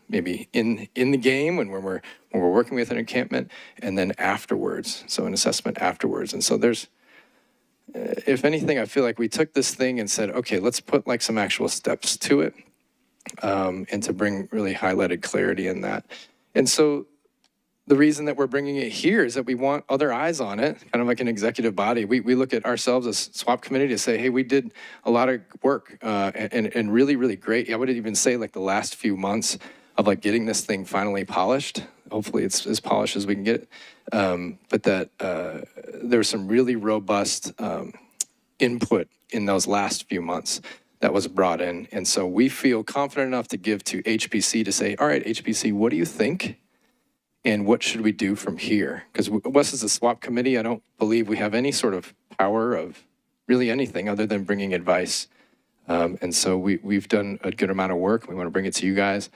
maybe in the game when we're working with an encampment, and then afterwards, so an assessment afterwards. And so there's, if anything, I feel like we took this thing and said, okay, let's put like some actual steps to it, and to bring really highlighted clarity in that. And so the reason that we're bringing it here is that we want other eyes on it, kind of like an executive body. We look at ourselves as SWAP committee to say, hey, we did a lot of work and really, really great. I would even say like the last few months of like getting this thing finally polished. Hopefully it's as polished as we can get it. But that there's some really robust input in those last few months that was brought in. And so we feel confident enough to give to HPC to say, all right, HPC, what do you think and what should we do from here? Because Wes is a swap committee. I don't believe we have any sort of power of really anything other than bringing advice. And so we've done a good amount of work. We want to bring it to you guys.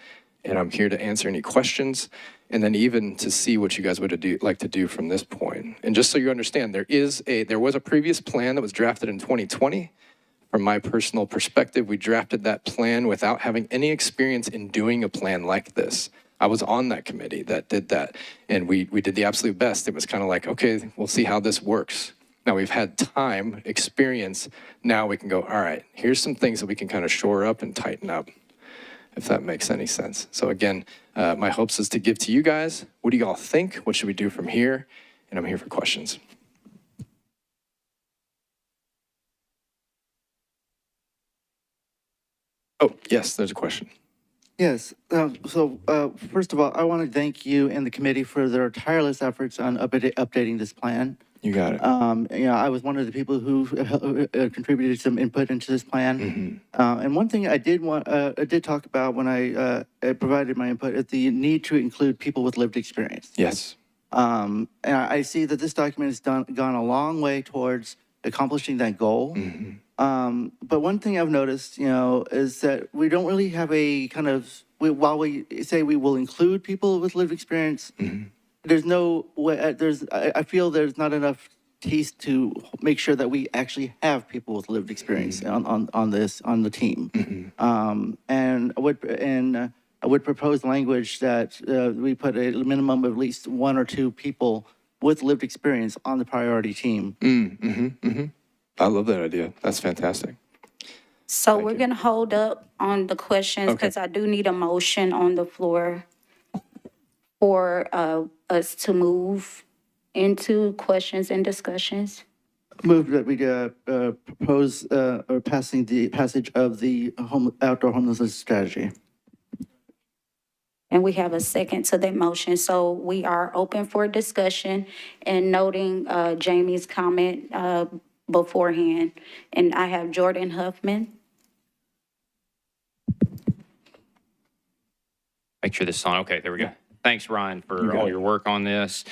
And I'm here to answer any questions and then even to see what you guys would like to do from this point. And just so you understand, there was a previous plan that was drafted in 2020. From my personal perspective, we drafted that plan without having any experience in doing a plan like this. I was on that committee that did that, and we did the absolute best. It was kind of like, okay, we'll see how this works. Now we've had time, experience, now we can go, all right, here's some things that we can kind of shore up and tighten up, if that makes any sense. So again, my hopes is to give to you guys, what do you all think? What should we do from here? And I'm here for questions. Oh, yes, there's a question. Yes. First of all, I want to thank you and the committee for their tireless efforts on updating this plan. You got it. I was one of the people who contributed some input into this plan. And one thing I did talk about when I provided my input is the need to include people with lived experience. Yes. And I see that this document has gone a long way towards accomplishing that goal. But one thing I've noticed, is that we don't really have a kind of, while we say we will include people with lived experience, there's no way, I feel there's not enough teeth to make sure that we actually have people with lived experience on the team. And I would propose language that we put a minimum of at least 1 or 2 people with lived experience on the priority team. I love that idea. That's fantastic. So we're going to hold up on the questions because I do need a motion on the floor for us to move into questions and discussions. Move that we propose or passage of the outdoor homelessness strategy. And we have a second to that motion. So we are open for discussion and noting Jamie's comment beforehand. And I have Jordan Huffman. Make sure this is on. Okay, there we go. Thanks, Ryan, for all your work on this.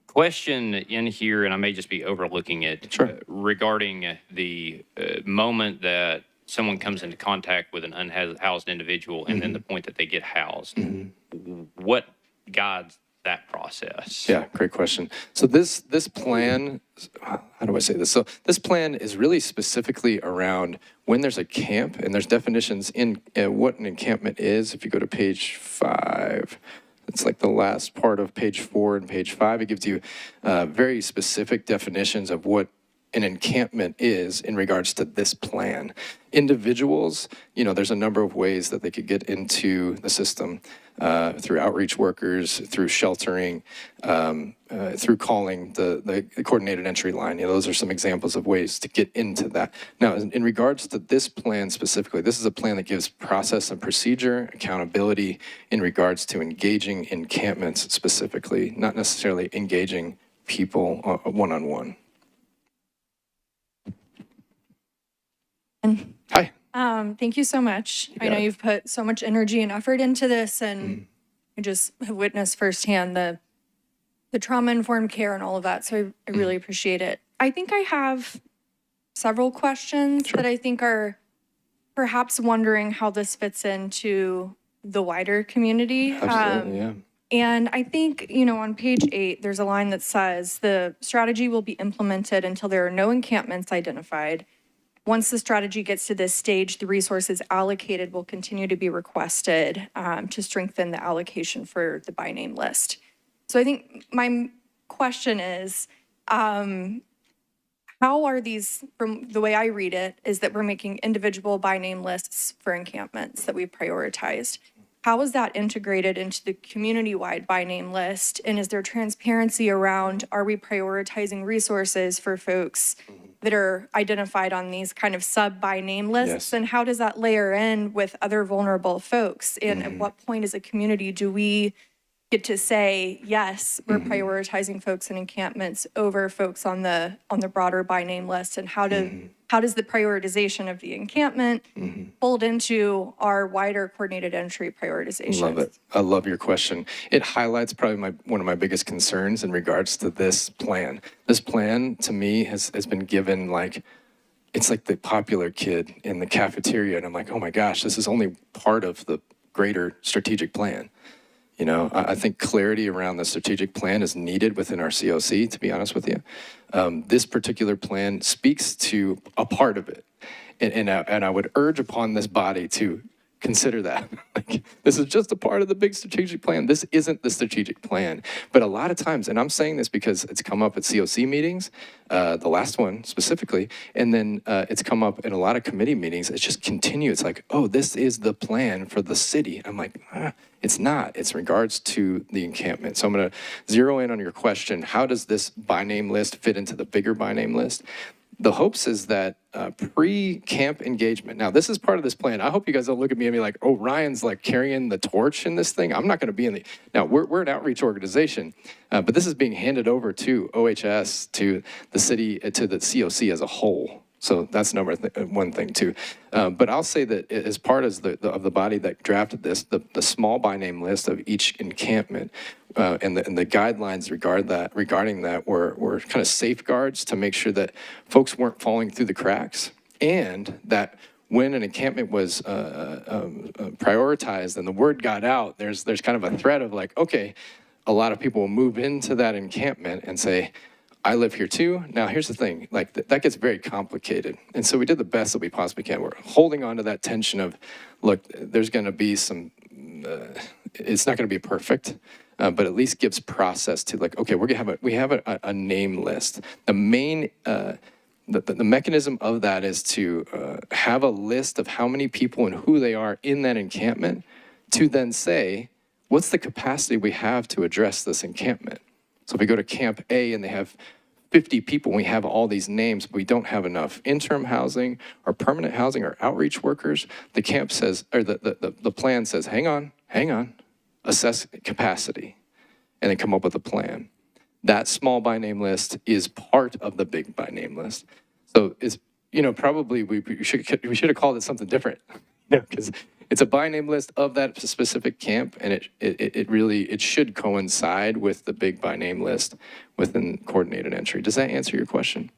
Question in here, and I may just be overlooking it, regarding the moment that someone comes into contact with an unhoused individual and then the point that they get housed. What guides that process? Yeah, great question. So this plan, how do I say this? So this plan is really specifically around when there's a camp, and there's definitions in what an encampment is. If you go to page 5, it's like the last part of page 4 and page 5. It gives you very specific definitions of what an encampment is in regards to this plan. Individuals, there's a number of ways that they could get into the system through outreach workers, through sheltering, through calling the coordinated entry line. Those are some examples of ways to get into that. Now, in regards to this plan specifically, this is a plan that gives process and procedure, accountability in regards to engaging encampments specifically, not necessarily engaging people one-on-one. Hi. Thank you so much. I know you've put so much energy and effort into this, and I just have witnessed firsthand the trauma-informed care and all of that, so I really appreciate it. I think I have several questions that I think are perhaps wondering how this fits into the wider community. Absolutely, yeah. And I think, on page 8, there's a line that says, the strategy will be implemented until there are no encampments identified. Once the strategy gets to this stage, the resources allocated will continue to be requested to strengthen the allocation for the by name list. So I think my question is, how are these, from the way I read it, is that we're making individual by name lists for encampments that we've prioritized. How is that integrated into the community-wide by name list? And is there transparency around, are we prioritizing resources for folks that are identified on these kind of sub by name lists? Yes. And how does that layer in with other vulnerable folks? And at what point as a community do we get to say, yes, we're prioritizing folks in encampments over folks on the broader by name list? And how does the prioritization of the encampment fold into our wider coordinated entry prioritization? Love it. I love your question. It highlights probably one of my biggest concerns in regards to this plan. This plan, to me, has been given like, it's like the popular kid in the cafeteria. And I'm like, oh my gosh, this is only part of the greater strategic plan. You know, I think clarity around the strategic plan is needed within our COC, to be honest with you. This particular plan speaks to a part of it. And I would urge upon this body to consider that. Like, this is just a part of the big strategic plan. This isn't the strategic plan. But a lot of times, and I'm saying this because it's come up at COC meetings, the last one specifically, and then it's come up in a lot of committee meetings. It's just continue. It's like, oh, this is the plan for the city. I'm like, it's not. It's in regards to the encampment. So I'm going to zero in on your question. How does this by name list fit into the bigger by name list? The hopes is that pre-camp engagement. Now, this is part of this plan. I hope you guys don't look at me and be like, oh, Ryan's like carrying the torch in this thing. I'm not going to be in the... Now, we're an outreach organization, but this is being handed over to OHS, to the city, to the COC as a whole. So that's one thing too. But That say that as part of the body that drafted this, the small by name list of each encampment and the guidelines regarding that were kind of safeguards to make sure that folks weren't falling through the cracks, and that when an encampment was prioritized and the word got out, there's kind of a threat of like, okay, a lot of people will move into that encampment and say, I live here too. Now, here's the thing, like that gets very complicated. And so we did the best that we possibly can. We're holding on to that tension of, look, there's going to be some, it's not going to be perfect, but at least gives process to like, okay, we have a name list. The main, the mechanism of that is to have a list of how many people and who they are in that encampment, to then say, what's the capacity we have to address this encampment? So if we go to Camp A and they have 50 people, and we have all these names, but we don't have enough interim housing or permanent housing or outreach workers, the camp says, or the plan says, hang on, assess capacity, and then come up with a plan. That small by name list is part of the big by name list. So it's, probably we should have called it something different, because it's a by name list of that specific camp, and it should coincide with the big by name list within coordinated entry. Does that answer your question?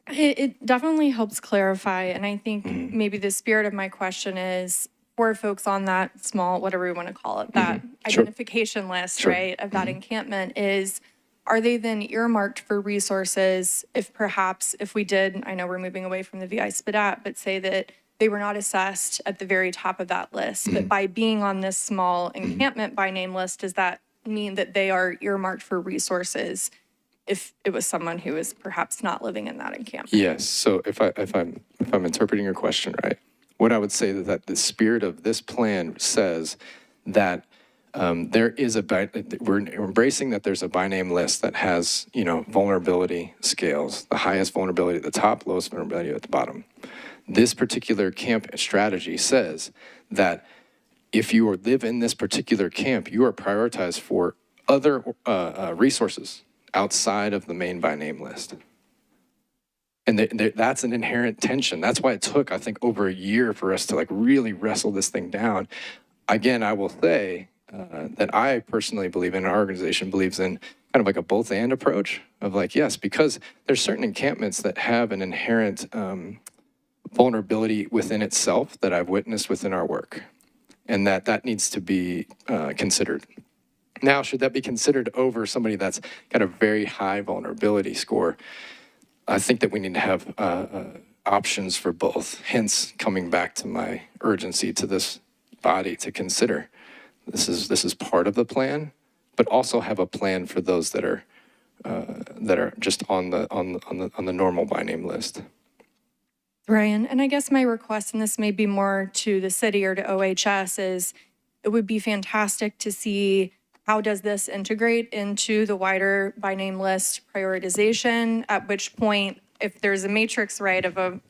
It definitely helps clarify, and I think maybe the spirit of my question is for folks on that small, whatever we want to call it, that identification list, right, of that encampment is, are they then earmarked for resources if we did, I know we're moving away from the VI SPDAT, but say that they were not assessed at the very top of that list, but by being on this small encampment by name list, does that mean that they are earmarked for resources if it was someone who is perhaps not living in that encampment? Yes. So if I'm interpreting your question right, what I would say that the spirit of this plan says that there is we're embracing that there's a by name list that has, vulnerability scales, the highest vulnerability at the top, lowest vulnerability at the bottom. This particular camp strategy says that if you live in this particular camp, you are prioritized for other resources outside of the main by name list. And that's an inherent tension. That's why it took, I think, over a year for us to like really wrestle this thing down. Again, I will say that I personally believe in, our organization believes in kind of like a both and approach of like, yes, because there's certain encampments that have an inherent vulnerability within itself that I've witnessed within our work, and that needs to be considered. Now, should that be considered over somebody that's got a very high vulnerability score? I think that we need to have options for both, hence coming back to my urgency to this body to consider. This is part of the plan, but also have a plan for those that are just on the normal by name list. Ryan, and I guess my request, and this may be more to the city or to OHS, is it would be fantastic to see how does this integrate into the wider by name list prioritization, at which point, if there's a matrix, right, or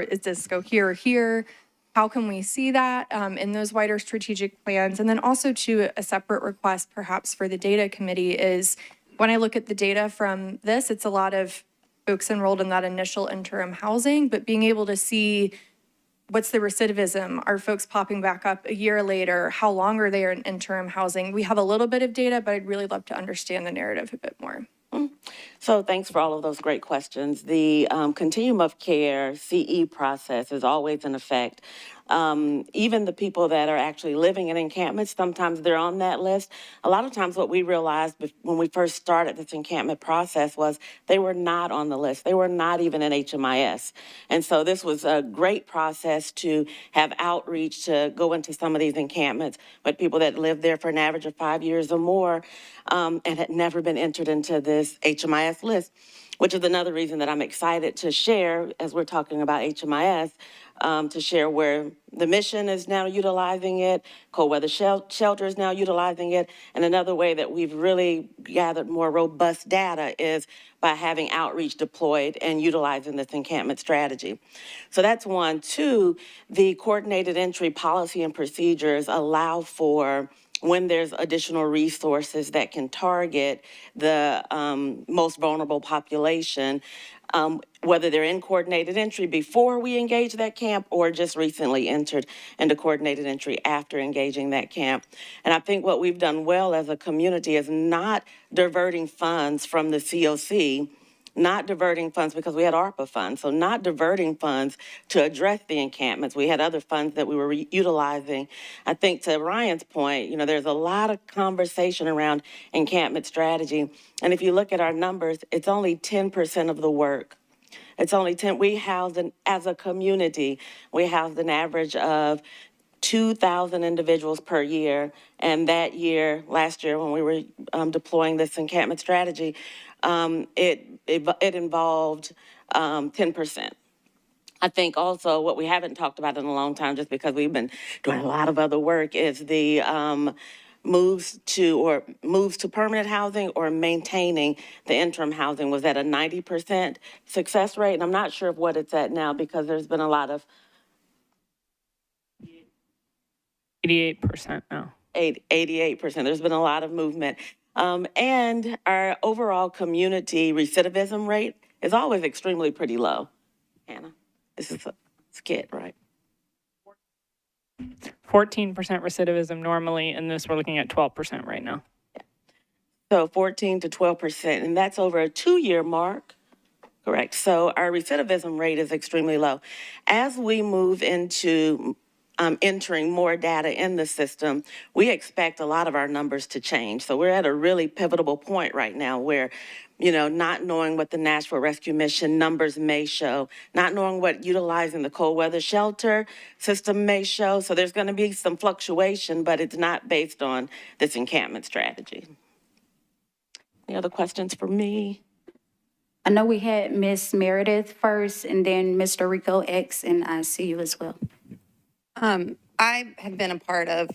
does this go here or here, How can we see that in those wider strategic plans? And then also to a separate request perhaps for the data committee is when I look at the data from this, it's a lot of folks enrolled in that initial interim housing, but being able to see what's the recidivism? Are folks popping back up a year later? How long are they in interim housing? We have a little bit of data, but I'd really love to understand the narrative a bit more. So thanks for all of those great questions. The continuum of care CE process is always in effect. Even the people that are actually living in encampments, sometimes they're on that list. A lot of times what we realized when we first started this encampment process was they were not on the list. They were not even in HMIS. And so this was a great process to have outreach to go into some of these encampments with people that lived there for an average of 5 years or more and had never been entered into this HMIS list, which is another reason that I'm excited to share as we're talking about HMIS, to share where the mission is now utilizing it, cold weather shelter is now utilizing it, and another way that we've really gathered more robust data is by having outreach deployed and utilizing this encampment strategy. So that's one. Two, the coordinated entry policy and procedures allow for when there's additional resources that can target the most vulnerable population, whether they're in coordinated entry before we engage that camp or just recently entered into coordinated entry after engaging that camp. And I think what we've done well as a community is not diverting funds from the COC, not diverting funds because we had ARPA funds, so not diverting funds to address the encampments. We had other funds that we were utilizing. I think to Ryan's point, there's a lot of conversation around encampment strategy. And if you look at our numbers, it's only 10% of the work. It's only 10. We housed, as a community, we housed an average of 2,000 individuals per year. And that year, last year, when we were deploying this encampment strategy, it involved 10%. I think also what we haven't talked about in a long time, just because we've been doing a lot of other work, is the moves to permanent housing or maintaining the interim housing was at a 90% success rate. And I'm not sure of what it's at now because there's been a lot of 88% now. 88%. There's been a lot of movement. And our overall community recidivism rate is always extremely pretty low. Hannah, this is a skit, right? 14% recidivism normally, and this we're looking at 12% right now. So 14 to 12%, and that's over a 2-year mark, correct? So our recidivism rate is extremely low. As we move into entering more data in the system, we expect a lot of our numbers to change. So we're at a really pivotal point right now where, not knowing what the Nashville Rescue Mission numbers may show, not knowing what utilizing the cold weather shelter system may show. So there's going to be some fluctuation, but it's not based on this encampment strategy. Any other questions for me? I know we had Miss Meredith first and then Mr. Rico X, and I see you as well. I have been a part of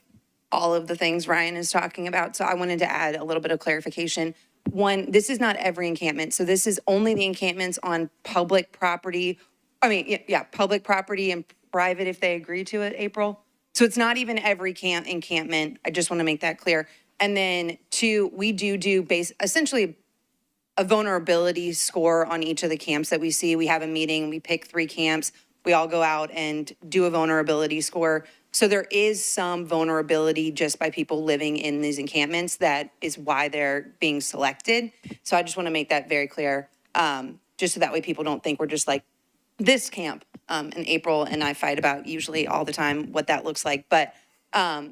all of the things Ryan is talking about, so I wanted to add a little bit of clarification. One, this is not every encampment, so this is only the encampments on public property. Public property and private if they agree to it, April. So it's not even every encampment. I just want to make that clear. And then two, we do essentially a vulnerability score on each of the camps that we see. We have a meeting, we pick 3 camps. We all go out and do a vulnerability score. So there is some vulnerability just by people living in these encampments. That is why they're being selected. So I just want to make that very clear, just so that way people don't think we're just like this camp. And April and I fight about usually all the time what that looks like. But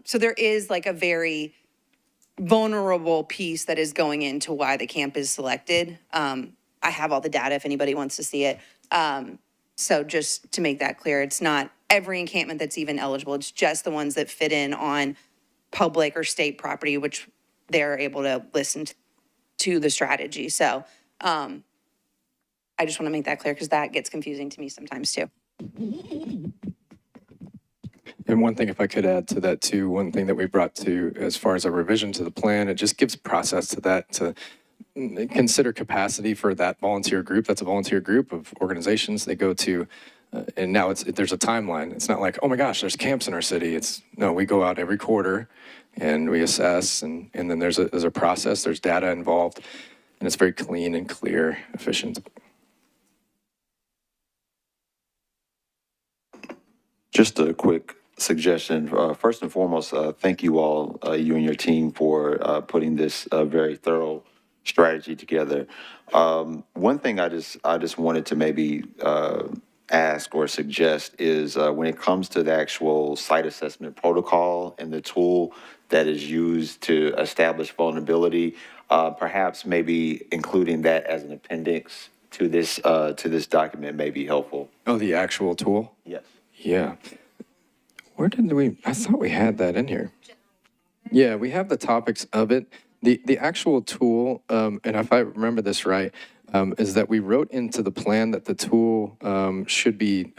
so there is like a very vulnerable piece that is going into why the camp is selected. I have all the data if anybody wants to see it. So just to make that clear, it's not every encampment that's even eligible. It's just the ones that fit in on public or state property, which they're able to listen to the strategy. So I just want to make that clear because that gets confusing to me sometimes too. And one thing, if I could add to that too, one thing that we brought to as far as a revision to the plan, it just gives process to that to consider capacity for that volunteer group. That's a volunteer group of organizations. They go to And now there's a timeline. It's not like, oh my gosh, there's camps in our city. No, we go out every quarter and we assess, and then there's a process, there's data involved, and it's very clean and clear, efficient. Just a quick suggestion. First and foremost, thank you all, you and your team, for putting this very thorough strategy together. One thing I just wanted to maybe ask or suggest is when it comes to the actual site assessment protocol and the tool that is used to establish vulnerability, perhaps maybe including that as an appendix to this document may be helpful. Oh, the actual tool? Yes. Yeah. Where did I thought we had that in here. Yeah, we have the topics of it. The actual tool, and if I remember this right, is that we wrote into the plan that the tool should be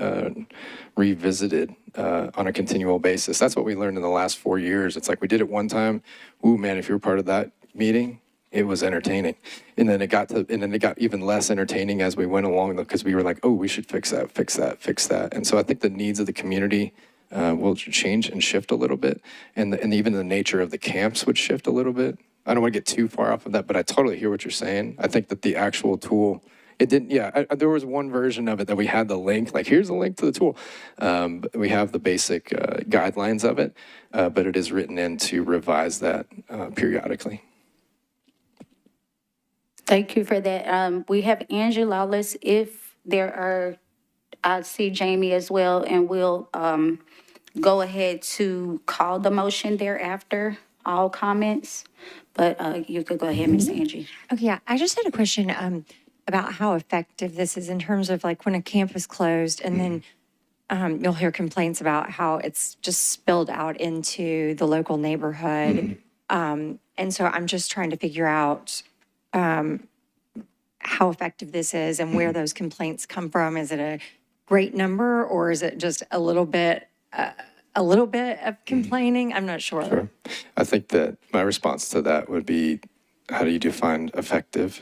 revisited on a continual basis. That's what we learned in the last 4 years. It's like we did it one time. Ooh, man, if you were part of that meeting, it was entertaining. And then it got even less entertaining as we went along, because we were like, oh, we should fix that, fix that, fix that. And so I think the needs of the community will change and shift a little bit. And even the nature of the camps would shift a little bit. I don't want to get too far off of that, but I totally hear what you're saying. I think that the actual tool, it didn't, there was one version of it that we had the link, like here's the link to the tool. We have the basic guidelines of it, but it is written in to revise that periodically. Thank you for that. We have Angie Lawless. If there are, I see Jamie as well, and we'll go ahead to call the motion thereafter, all comments. But you could go ahead, Ms. Angie. Okay, yeah, I just had a question about how effective this is in terms of like when a camp is closed and then you'll hear complaints about how it's just spilled out into the local neighborhood. And so I'm just trying to figure out how effective this is and where those complaints come from. Is it a great number, or is it just a little bit of complaining? I'm not sure. Sure. I think that my response to that would be, how do you define effective?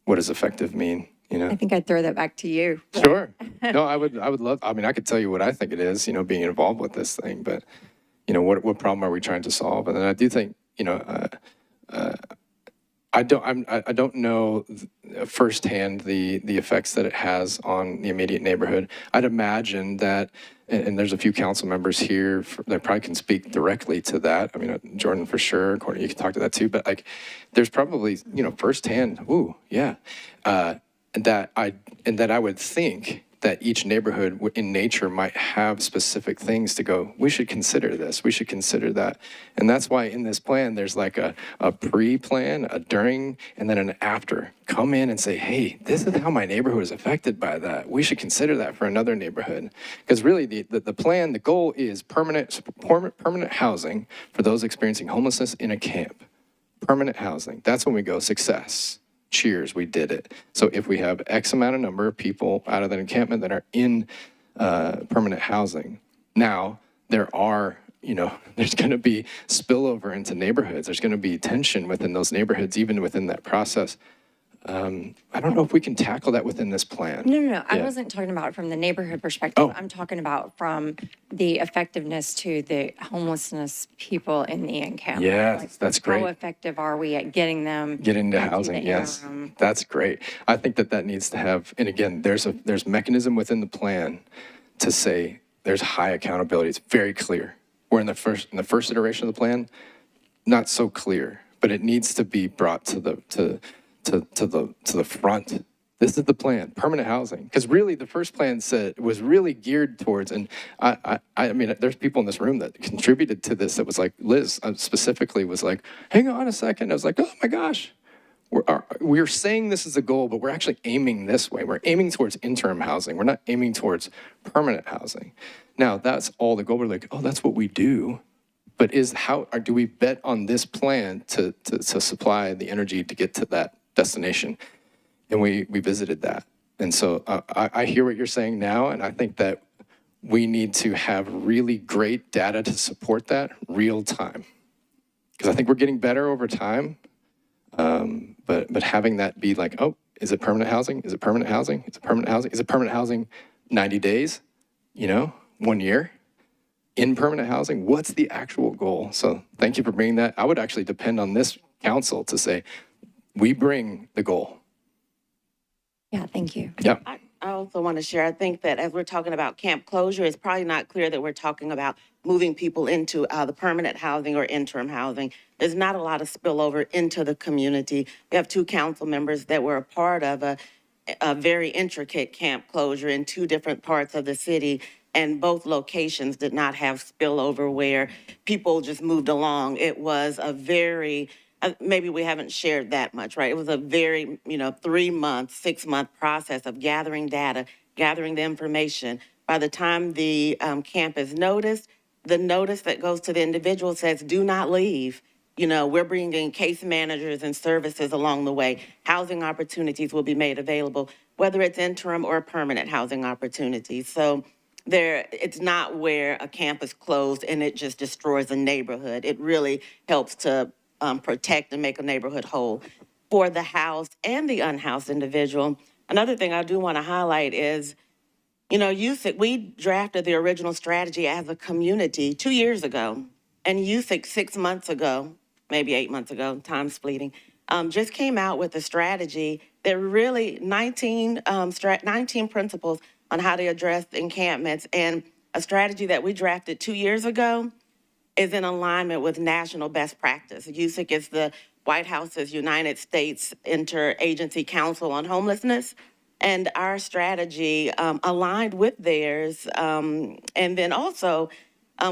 What does effective mean? You know? I think I'd throw that back to you. Sure. No, I would love, I mean, I could tell you what I think it is, being involved with this thing, but, what problem are we trying to solve? And then I do think, I don't know firsthand the effects that it has on the immediate neighborhood. I'd imagine that, and there's a few council members here that probably can speak directly to that. I mean, Jordan for sure, Courtney, you can talk to that too. But like, there's probably firsthand, that I would think that each neighborhood in nature might have specific things to go, we should consider this, we should consider that. And that's why in this plan, there's like a pre-plan, a during, and then an after. Come in and say, hey, this is how my neighborhood is affected by that. We should consider that for another neighborhood. Because really the plan, the goal is permanent housing for those experiencing homelessness in a camp. Permanent housing. That's when we go success. Cheers, we did it. So if we have X amount of number of people out of that encampment that are in permanent housing, now there are, there's going to be spillover into neighborhoods. There's going to be tension within those neighborhoods, even within that process. I don't know if we can tackle that within this plan. No. I wasn't talking about from the neighborhood perspective. I'm talking about from the effectiveness to the homelessness people in the encampment. Yeah, that's great. How effective are we at getting them? Getting to housing, yes. That's great. I think that needs to have, and again, there's mechanism within the plan to say there's high accountability. It's very clear. We're in the first iteration of the plan, not so clear, but it needs to be brought to the front. This is the plan, permanent housing. Because really, the first plan was really geared towards, and I mean, there's people in this room that contributed to this. That was like Liz specifically was like, hang on a second. I was like, oh my gosh, we're saying this is a goal, but we're actually aiming this way. We're aiming towards interim housing. We're not aiming towards permanent housing. Now that's all the goal. We're like, oh, that's what we do. But do we bet on this plan to supply the energy to get to that destination? And we visited that. And so I hear what you're saying now, and I think that we need to have really great data to support that real time. Because I think we're getting better over time, but having that be like, oh, is it permanent housing? Is it permanent housing? Is it permanent housing? Is it permanent housing 90 days, 1 year in permanent housing? What's the actual goal? So thank you for bringing that. I would actually depend on this council to say, we bring the goal. Yeah, thank you. Yeah. I also want to share, I think that as we're talking about camp closure, it's probably not clear that we're talking about moving people into the permanent housing or interim housing. There's not a lot of spillover into the community. We have 2 council members that were a part of a very intricate camp closure in 2 different parts of the city, and both locations did not have spillover where people just moved along. It was a very, maybe we haven't shared that much, right? It was a very, 3-month, 6-month process of gathering data, gathering the information. By the time the camp is noticed, the notice that goes to the individual says, do not leave. We're bringing case managers and services along the way. Housing opportunities will be made available, whether it's interim or permanent housing opportunities. So it's not where a camp is closed and it just destroys a neighborhood. It really helps to protect and make a neighborhood whole for the housed and the unhoused individual. Another thing I do want to highlight is, we drafted the original strategy as a community 2 years ago, and USIC 6 months ago, maybe 8 months ago, time's fleeting, just came out with a strategy that really 19 principles on how to address encampments, and a strategy that we drafted 2 years ago is in alignment with national best practice. USIC is the White House's United States Interagency Council on Homelessness, and our strategy aligned with theirs. And then also,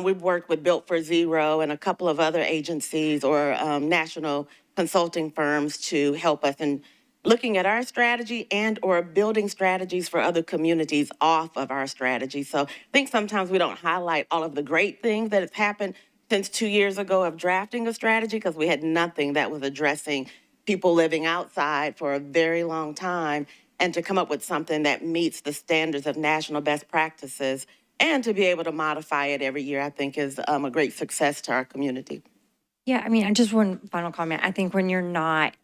we've worked with Built for Zero and a couple of other agencies or national consulting firms to help us in looking at our strategy and or building strategies for other communities off of our strategy. So I think sometimes we don't highlight all of the great things that have happened since 2 years ago of drafting a strategy, because we had nothing that was addressing people living outside for a very long time, and to come up with something that meets the standards of national best practices and to be able to modify it every year, I think is a great success to our community. Yeah, I mean, just one final comment. I think when you're not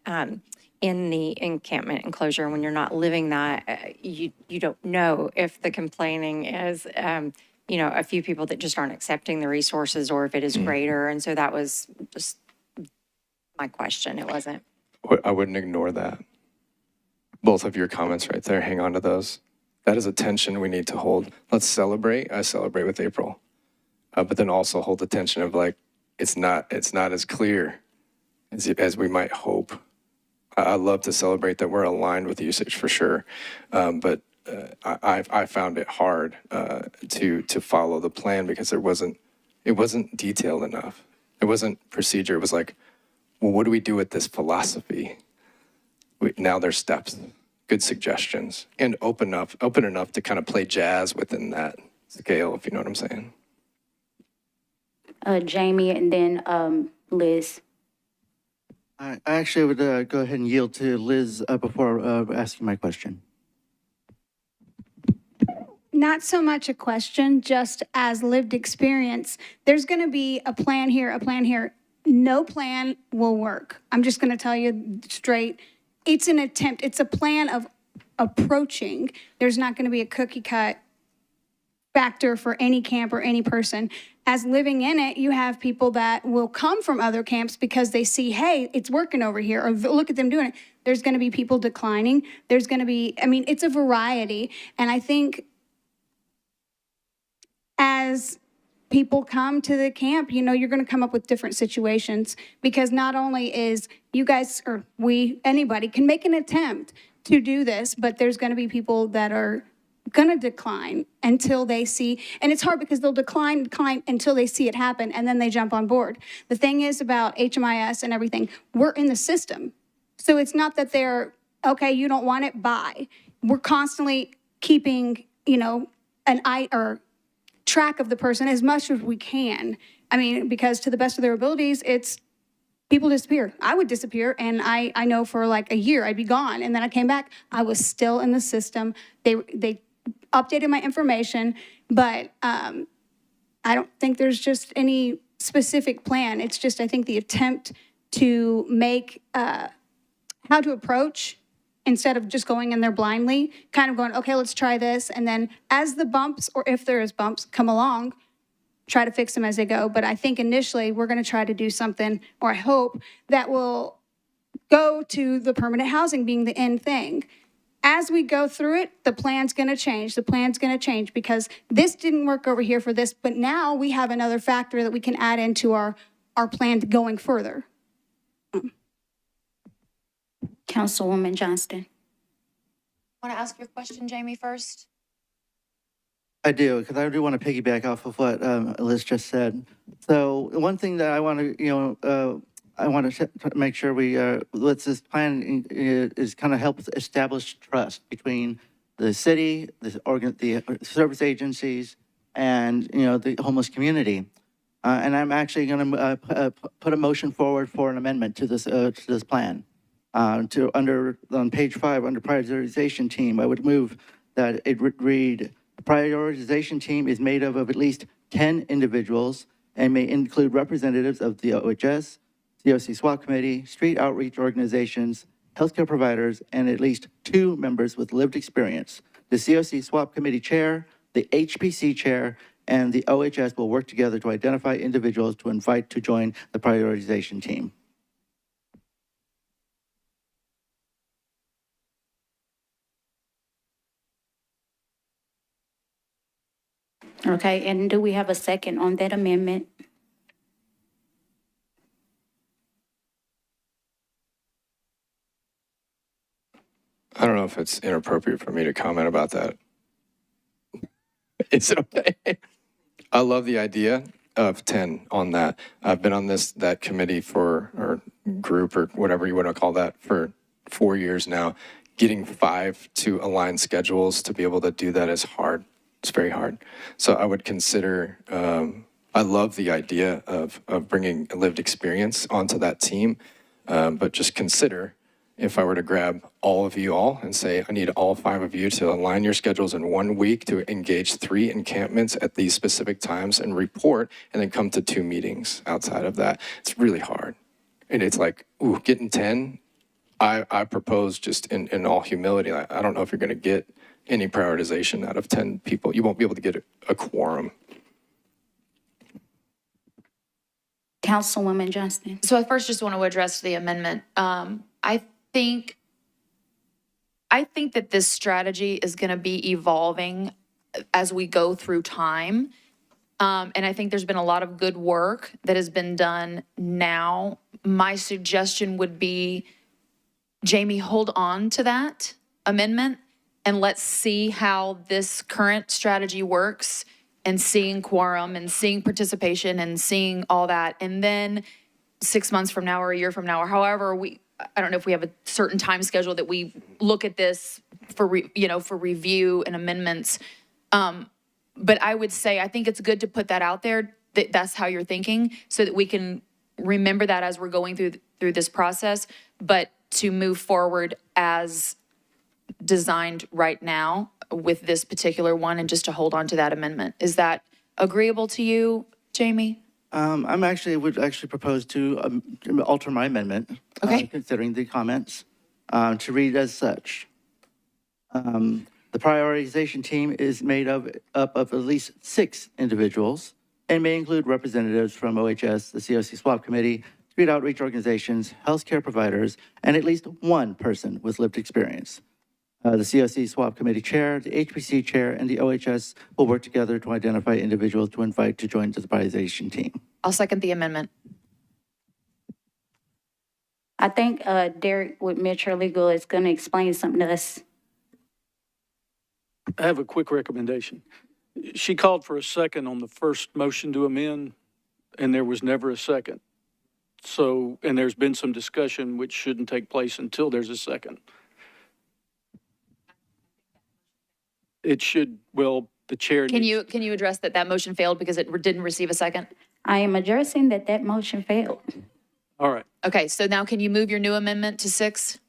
in the encampment enclosure, when you're not living that, you don't know if the complaining is, a few people that just aren't accepting the resources or if it is greater. And so that was just my question. It wasn't. I wouldn't ignore that. Both of your comments right there, hang on to those. That is a tension we need to hold. Let's celebrate. I celebrate with April. But then also hold the tension of it's not as clear as we might hope. I love to celebrate that we're aligned with usage for sure. But I found it hard to follow the plan because it wasn't detailed enough. It wasn't procedure. It was well, what do we do with this philosophy? Now there's steps, good suggestions, and open enough to kind of play jazz within that scale, if you know what I'm saying. Jamie, and then Liz. I actually would go ahead and yield to Liz before asking my question. Not so much a question, just as lived experience. There's going to be a plan here, a plan here. No plan will work. I'm just going to tell you straight. It's an attempt. It's a plan of approaching. There's not going to be a cookie cut factor for any camp or any person. As living in it, you have people that will come from other camps because they see, hey, it's working over here, or look at them doing it. There's going to be people declining. There's going to be, it's a variety. And I think as people come to the camp, you're going to come up with different situations, because not only is you guys or anybody can make an attempt to do this, but there's going to be people that are going to decline until they see, and it's hard because they'll decline until they see it happen, and then they jump on board. The thing is about HMIS and everything, we're in the system. So it's not that they're, okay, you don't want it, bye. We're constantly keeping, an eye or track of the person as much as we can. Because to the best of their abilities, it's people disappear. I would disappear, and I know for a year I'd be gone, and then I came back. I was still in the system. They updated my information, but I don't think there's just any specific plan. It's just, I think, the attempt to make how to approach instead of just going in there blindly, kind of going, okay, let's try this. And then as the bumps, or if there is bumps, come along, try to fix them as they go. But I think initially we're going to try to do something, or I hope, that will go to the permanent housing being the end thing. As we go through it, the plan's going to change. The plan's going to change because this didn't work over here for this, but now we have another factor that we can add into our plan going further. Councilwoman Johnston. Want to ask your question, Jamie, first? I do, because I do want to piggyback off of what Liz just said. So one thing that I want to, I want to make sure we, let's this plan is kind of help establish trust between the city, the service agencies, and, the homeless community. And I'm actually going to put a motion forward for an amendment to this plan. On page 5, under prioritization team, I would move that it would read, the prioritization team is made up of at least 10 individuals and may include representatives of the OHS, COC SWAT committee, street outreach organizations, healthcare providers, and at least 2 members with lived experience. The COC SWAT committee chair, the HPC chair, and the OHS will work together to identify individuals to invite to join the prioritization team. Okay, and do we have a second on that amendment? I don't know if it's inappropriate for me to comment about that. Is it okay? I love the idea of 10 on that. I've been on that committee or group or whatever you want to call that for 4 years now. Getting 5 to align schedules to be able to do that is hard. It's very hard. So I would consider, I love the idea of bringing a lived experience onto that team, but just consider if I were to grab all of you all and say, I need all 5 of you to align your schedules in 1 week to engage 3 encampments at these specific times and report, and then come to 2 meetings outside of that. It's really hard. And it's like, ooh, getting 10, I propose just in all humility, I don't know if you're gonna get any prioritization out of 10 people. You won't be able to get a quorum. Councilwoman Johnston. So I first just want to address the amendment. I think that this strategy is going to be evolving as we go through time. And I think there's been a lot of good work that has been done now. My suggestion would be, Jamie, hold on to that amendment and let's see how this current strategy works, and seeing quorum and seeing participation and seeing all that. And then 6 months from now or a year from now, or however I don't know if we have a certain time schedule that we look at this for review and amendments. But I would say, I think it's good to put that out there, that that's how you're thinking, so that we can remember that as we're going through this process, but to move forward as designed right now with this particular one, and just to hold on to that amendment. Is that agreeable to you, Jamie? Would actually propose to alter my amendment, considering the comments, to read as such. The prioritization team is made up of at least 6 individuals and may include representatives from OHS, the COC SWAT committee, street outreach organizations, healthcare providers, and at least 1 person with lived experience. The COC SWAP committee chair, the HPC chair, and the OHS will work together to identify individuals to invite to join the prioritization team. I'll second the amendment. I think Derek with Metro Legal is going to explain something to us. I have a quick recommendation. She called for a second on the first motion to amend, and there was never a second. So, and there's been some discussion which shouldn't take place until there's a second. It should, the chair. Can you address that motion failed because it didn't receive a second? I am addressing that motion failed. All right. Okay, so now can you move your new amendment to 6?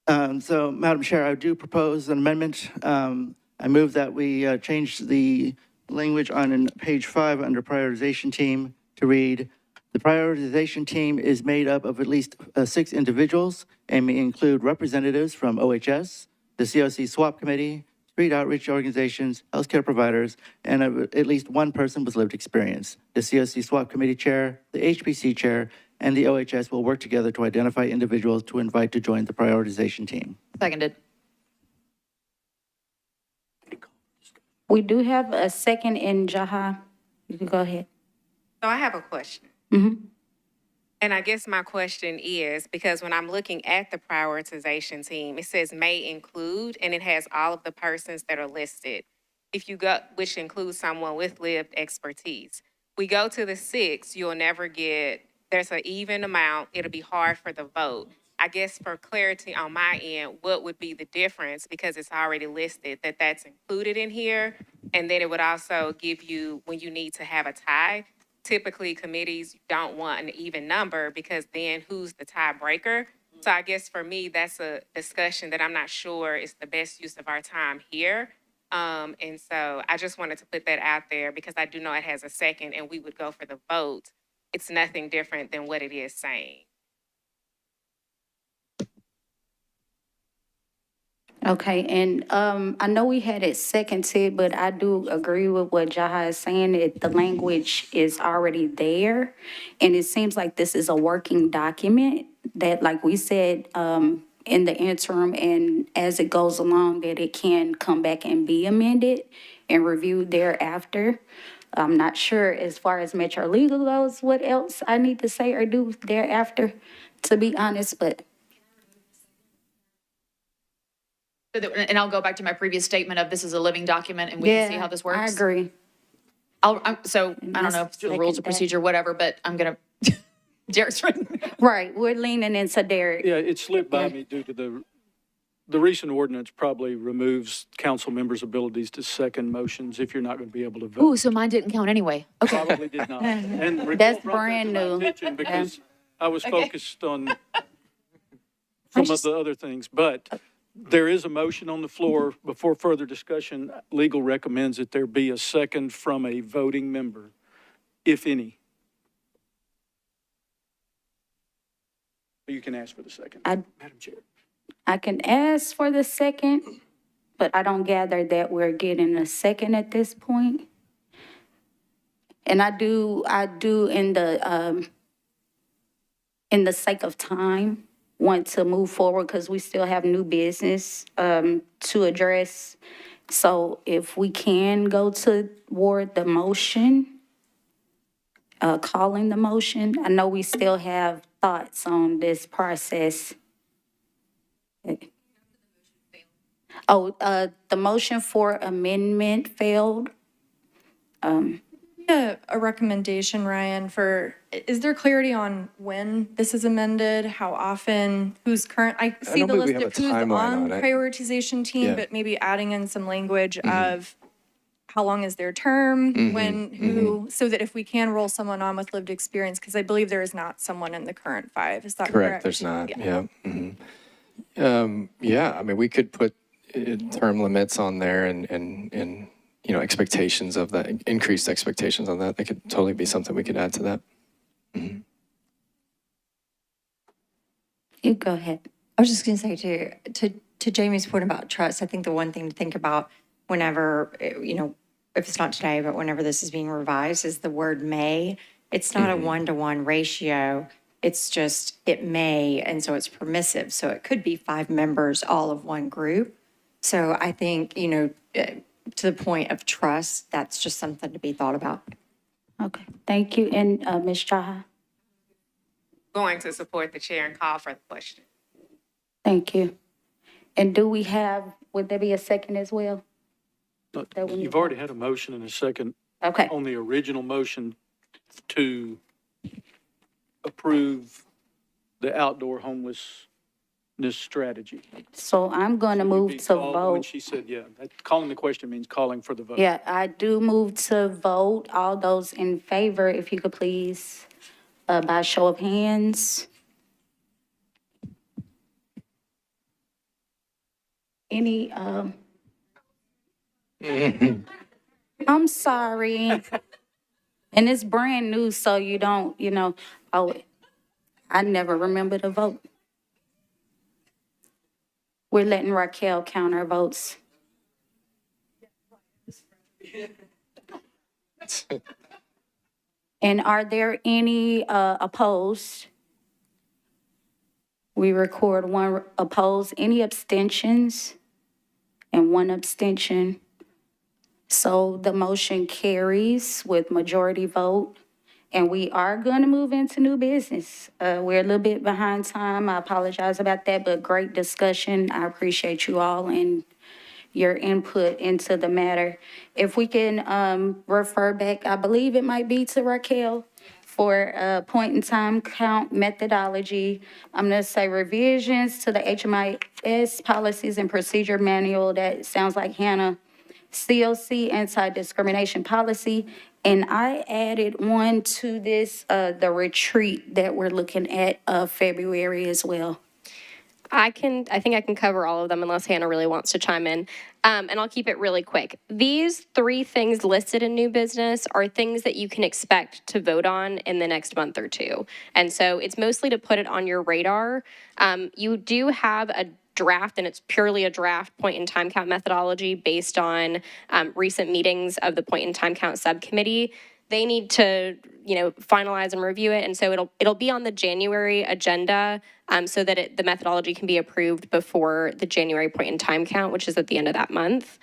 So, Madam Chair, I do propose an amendment. I move that we change the language on page 5 under prioritization team to read, The prioritization team is made up of at least 6 individuals and may include representatives from OHS, the COC SWAP Committee, street outreach organizations, healthcare providers, and at least one person with lived experience. The COC SWAP Committee Chair, the HPC Chair, and the OHS will work together to identify individuals to invite to join the prioritization team. Seconded. We do have a second in Jaha. You can go ahead. So I have a question. Mm-hmm. And I guess my question is, because when I'm looking at the prioritization team, it says may include, and it has all of the persons that are listed. If you go, which includes someone with lived expertise. We go to the 6, you'll never get, there's an even amount, it'll be hard for the vote. I guess for clarity on my end, what would be the difference, because it's already listed that that's included in here? And then it would also give you, when you need to have a tie, typically committees don't want an even number because then who's the tiebreaker? So I guess for me, that's a discussion that I'm not sure is the best use of our time here. And so I just wanted to put that out there because I do know it has a second and we would go for the vote. It's nothing different than what it is saying. Okay, and I know we had it seconded, but I do agree with what Jaha is saying, that the language is already there. And it seems like this is a working document that, like we said, in the interim and as it goes along, that it can come back and be amended and reviewed thereafter. I'm not sure as far as Metro Legal goes, what else I need to say or do thereafter, to be honest, but And I'll go back to my previous statement of this is a living document and we can see how this works. I agree. I don't know if it's the rules of procedure, whatever, but I'm gonna, Derek's right. Right, we're leaning into Derek. Yeah, it slipped by me due to the recent ordinance probably removes council members' abilities to second motions if you're not going to be able to vote. Ooh, so mine didn't count anyway. Okay. Probably did not. And Raquel That's brought that brand to my new. attention because I was Okay. focused on some of the other things, but there is a motion on the floor. Before further discussion, legal recommends that there be a second from a voting member, if any. You can ask for the second, Madam Chair. I can ask for the second, but I don't gather that we're getting a second at this point. And I do in the sake of time, want to move forward because we still have new business to address. So if we can go toward the motion, calling the motion, I know we still have thoughts on this process. Oh, the motion for amendment failed. A recommendation, Ryan, is there clarity on when this is amended, how often, who's current? I see don't the believe we list have of a who's timeline on on it. prioritization team, Yeah. but maybe adding in some language of how long is their term, who, so that if we can roll someone on with lived experience, because I believe there is not someone in the current 5. Is that correct? Correct, there's not, yeah. Yeah, I mean, we could put term limits on there and you know, expectations of that, increased expectations on that. That could totally be something we could add to that. You go ahead. I was just going to say to Jamie's point about trust, I think the one thing to think about whenever, you know, if it's not today, but whenever this is being revised is the word may. It's not a 1-to-1 ratio. It's just, it may, and so it's permissive. So it could be 5 members, all of one group. So I think, you know, to the point of trust, that's just something to be thought about. Okay, thank you. And Ms. Jaha, Going to support the chair and call for the question. thank you. And would there be a second as well? You've already had a motion and a second Okay, on the original motion to approve the outdoor homelessness strategy. so I'm going to You'd move be to called- When vote. she said, yeah, calling the question means calling for the vote. Yeah, I do move to vote. All those in favor, if you could please, by show of hands. Any, I'm sorry. And it's brand new, so you don't, oh, I never remember to vote. We're letting Raquel count our votes. And are there any opposed? We record one opposed, any abstentions? And one abstention. So the motion carries with majority vote. And we are going to move into new business. We're a little bit behind time. I apologize about that, but great discussion. I appreciate you all and your input into the matter. If we can refer back, I believe it might be to Raquel for point in time count methodology. I'm going to say revisions to the HMIS policies and procedure manual. That sounds like Hannah. COC anti-discrimination policy. And I added one to this, the retreat that we're looking at, February as well. I think I can cover all of them unless Hannah really wants to chime in. And I'll keep it really quick. These 3 things listed in new business are things that you can expect to vote on in the next month or 2. And so it's mostly to put it on your radar. You do have a draft, and it's purely a draft point in time count methodology based on recent meetings of the point in time count subcommittee. They need to, finalize and review it, and so it'll be on the January agenda so that the methodology can be approved before the January point in time count, which is at the end of that month.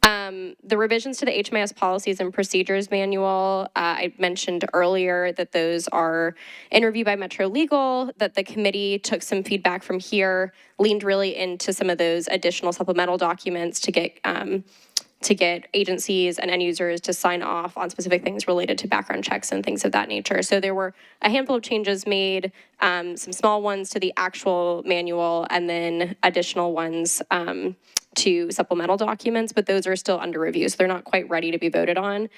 The revisions to the HMIS policies and procedures manual, I mentioned earlier that those are in review by Metro Legal, that the committee took some feedback from here, leaned really into some of those additional supplemental documents to get agencies and end users to sign off on specific things related to background checks and things of that nature. So there were a handful of changes made, some small ones to the actual manual, and then additional ones to supplemental documents, but those are still under review, so they're not quite ready to be voted on.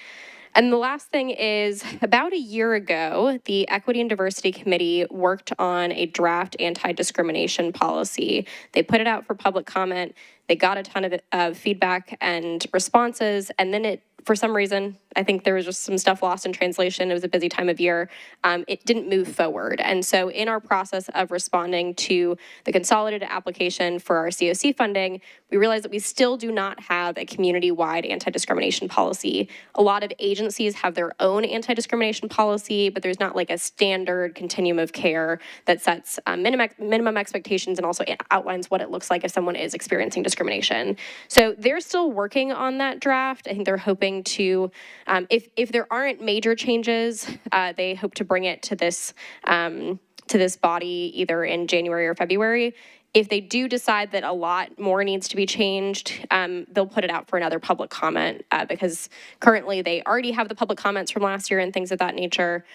And the last thing is, about a year ago, the Equity and Diversity Committee worked on a draft anti-discrimination policy. They put it out for public comment. They got a ton of feedback and responses, and then for some reason, I think there was just some stuff lost in translation. It was a busy time of year. It didn't move forward. And so in our process of responding to the consolidated application for our COC funding, we realized that we still do not have a community-wide anti-discrimination policy. A lot of agencies have their own anti-discrimination policy, but there's not like a standard continuum of care that sets minimum expectations and also outlines what it looks like if someone is experiencing discrimination. So they're still working on that draft. I think they're hoping to, if there aren't major changes, they hope to bring it to this body either in January or February. If they do decide that a lot more needs to be changed, they'll put it out for another public comment because currently they already have the public comments from last year and things of that nature.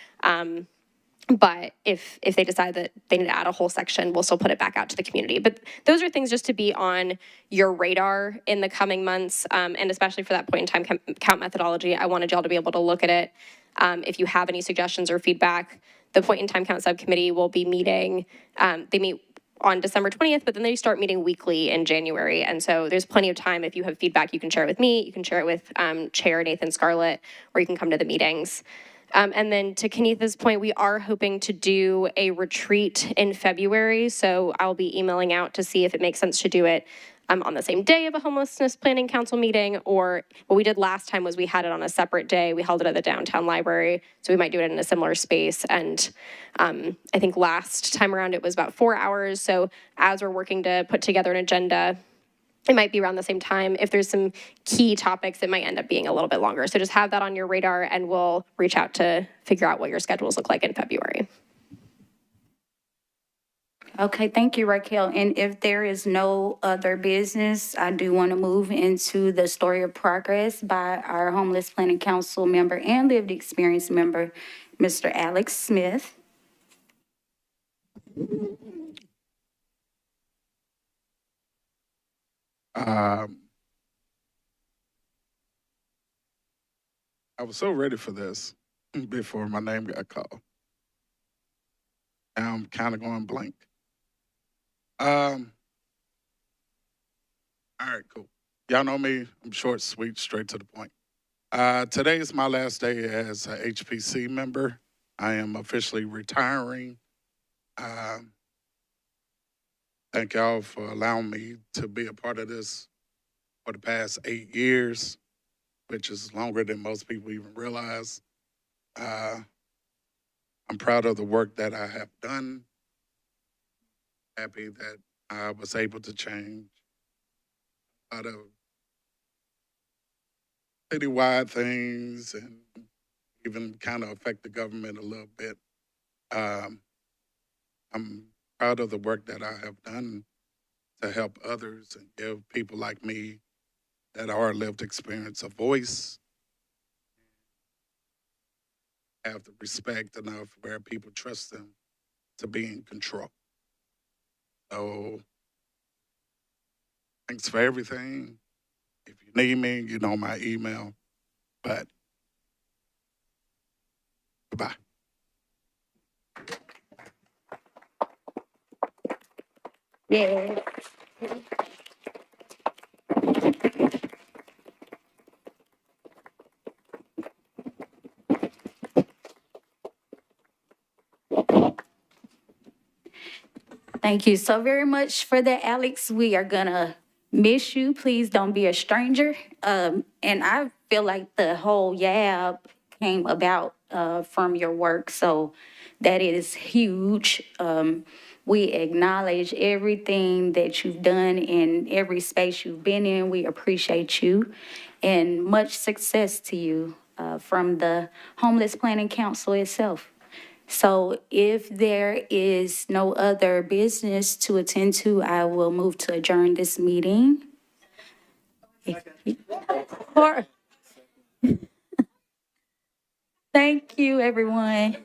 But if they decide that they need to add a whole section, we'll still put it back out to the community. But those are things just to be on your radar in the coming months, and especially for that point in time count methodology. I wanted y'all to be able to look at it. If you have any suggestions or feedback, the point in time count subcommittee will be meeting. They meet on December 20th, but then they start meeting weekly in January. And so there's plenty of time. If you have feedback, you can share it with me. You can share it with Chair Nathan Scarlett, or you can come to the meetings. And then to Kenitha's point, we are hoping to do a retreat in February. So I'll be emailing out to see if it makes sense to do it on the same day of a homelessness planning council meeting, or what we did last time was we had it on a separate day. We held it at the downtown library. So we might do it in a similar space. And I think last time around it was about 4 hours. So as we're working to put together an agenda, it might be around the same time. If there's some key topics, it might end up being a little bit longer. So just have that on your radar, and we'll reach out to figure out what your schedules look like in February. Okay, thank you, Raquel. And if there is no other business, I do want to move into the story of progress by our Homeless Planning Council member and lived experience member, Mr. Alex Smith. I was so ready for this before my name got called. Now I'm kind of going blank. All right, cool. Y'all know me. I'm short, sweet, straight to the point. Today is my last day as a HPC member. I am officially retiring. Thank y'all for allowing me to be a part of this for the past 8 years, which is longer than most people even realize. I'm proud of the work that I have done. Happy that I was able to change a lot of citywide things and even kind of affect the government a little bit. I'm proud of the work that I have done to help others and give people like me that are lived experience a voice, have the respect enough where people trust them to be in control. So thanks for everything. If you need me, you know my email, but goodbye. Yeah. Thank you so very much for that, Alex. We are gonna miss you. Please don't be a stranger. And I feel like the whole YAB came about from your work, so that is huge. We acknowledge everything that you've done in every space you've been in. We appreciate you, and much success to you from the Homeless Planning Council itself. So if there is no other business to attend to, I will move to adjourn this meeting. Or- Thank you, everyone.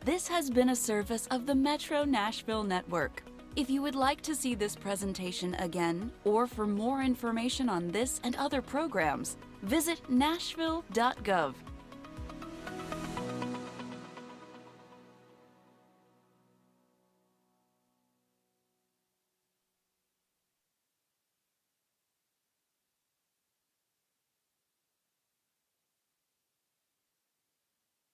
This has been a service of the Metro Nashville Network. If you would like to see this presentation again, or for more information on this and other programs, visit nashville.gov.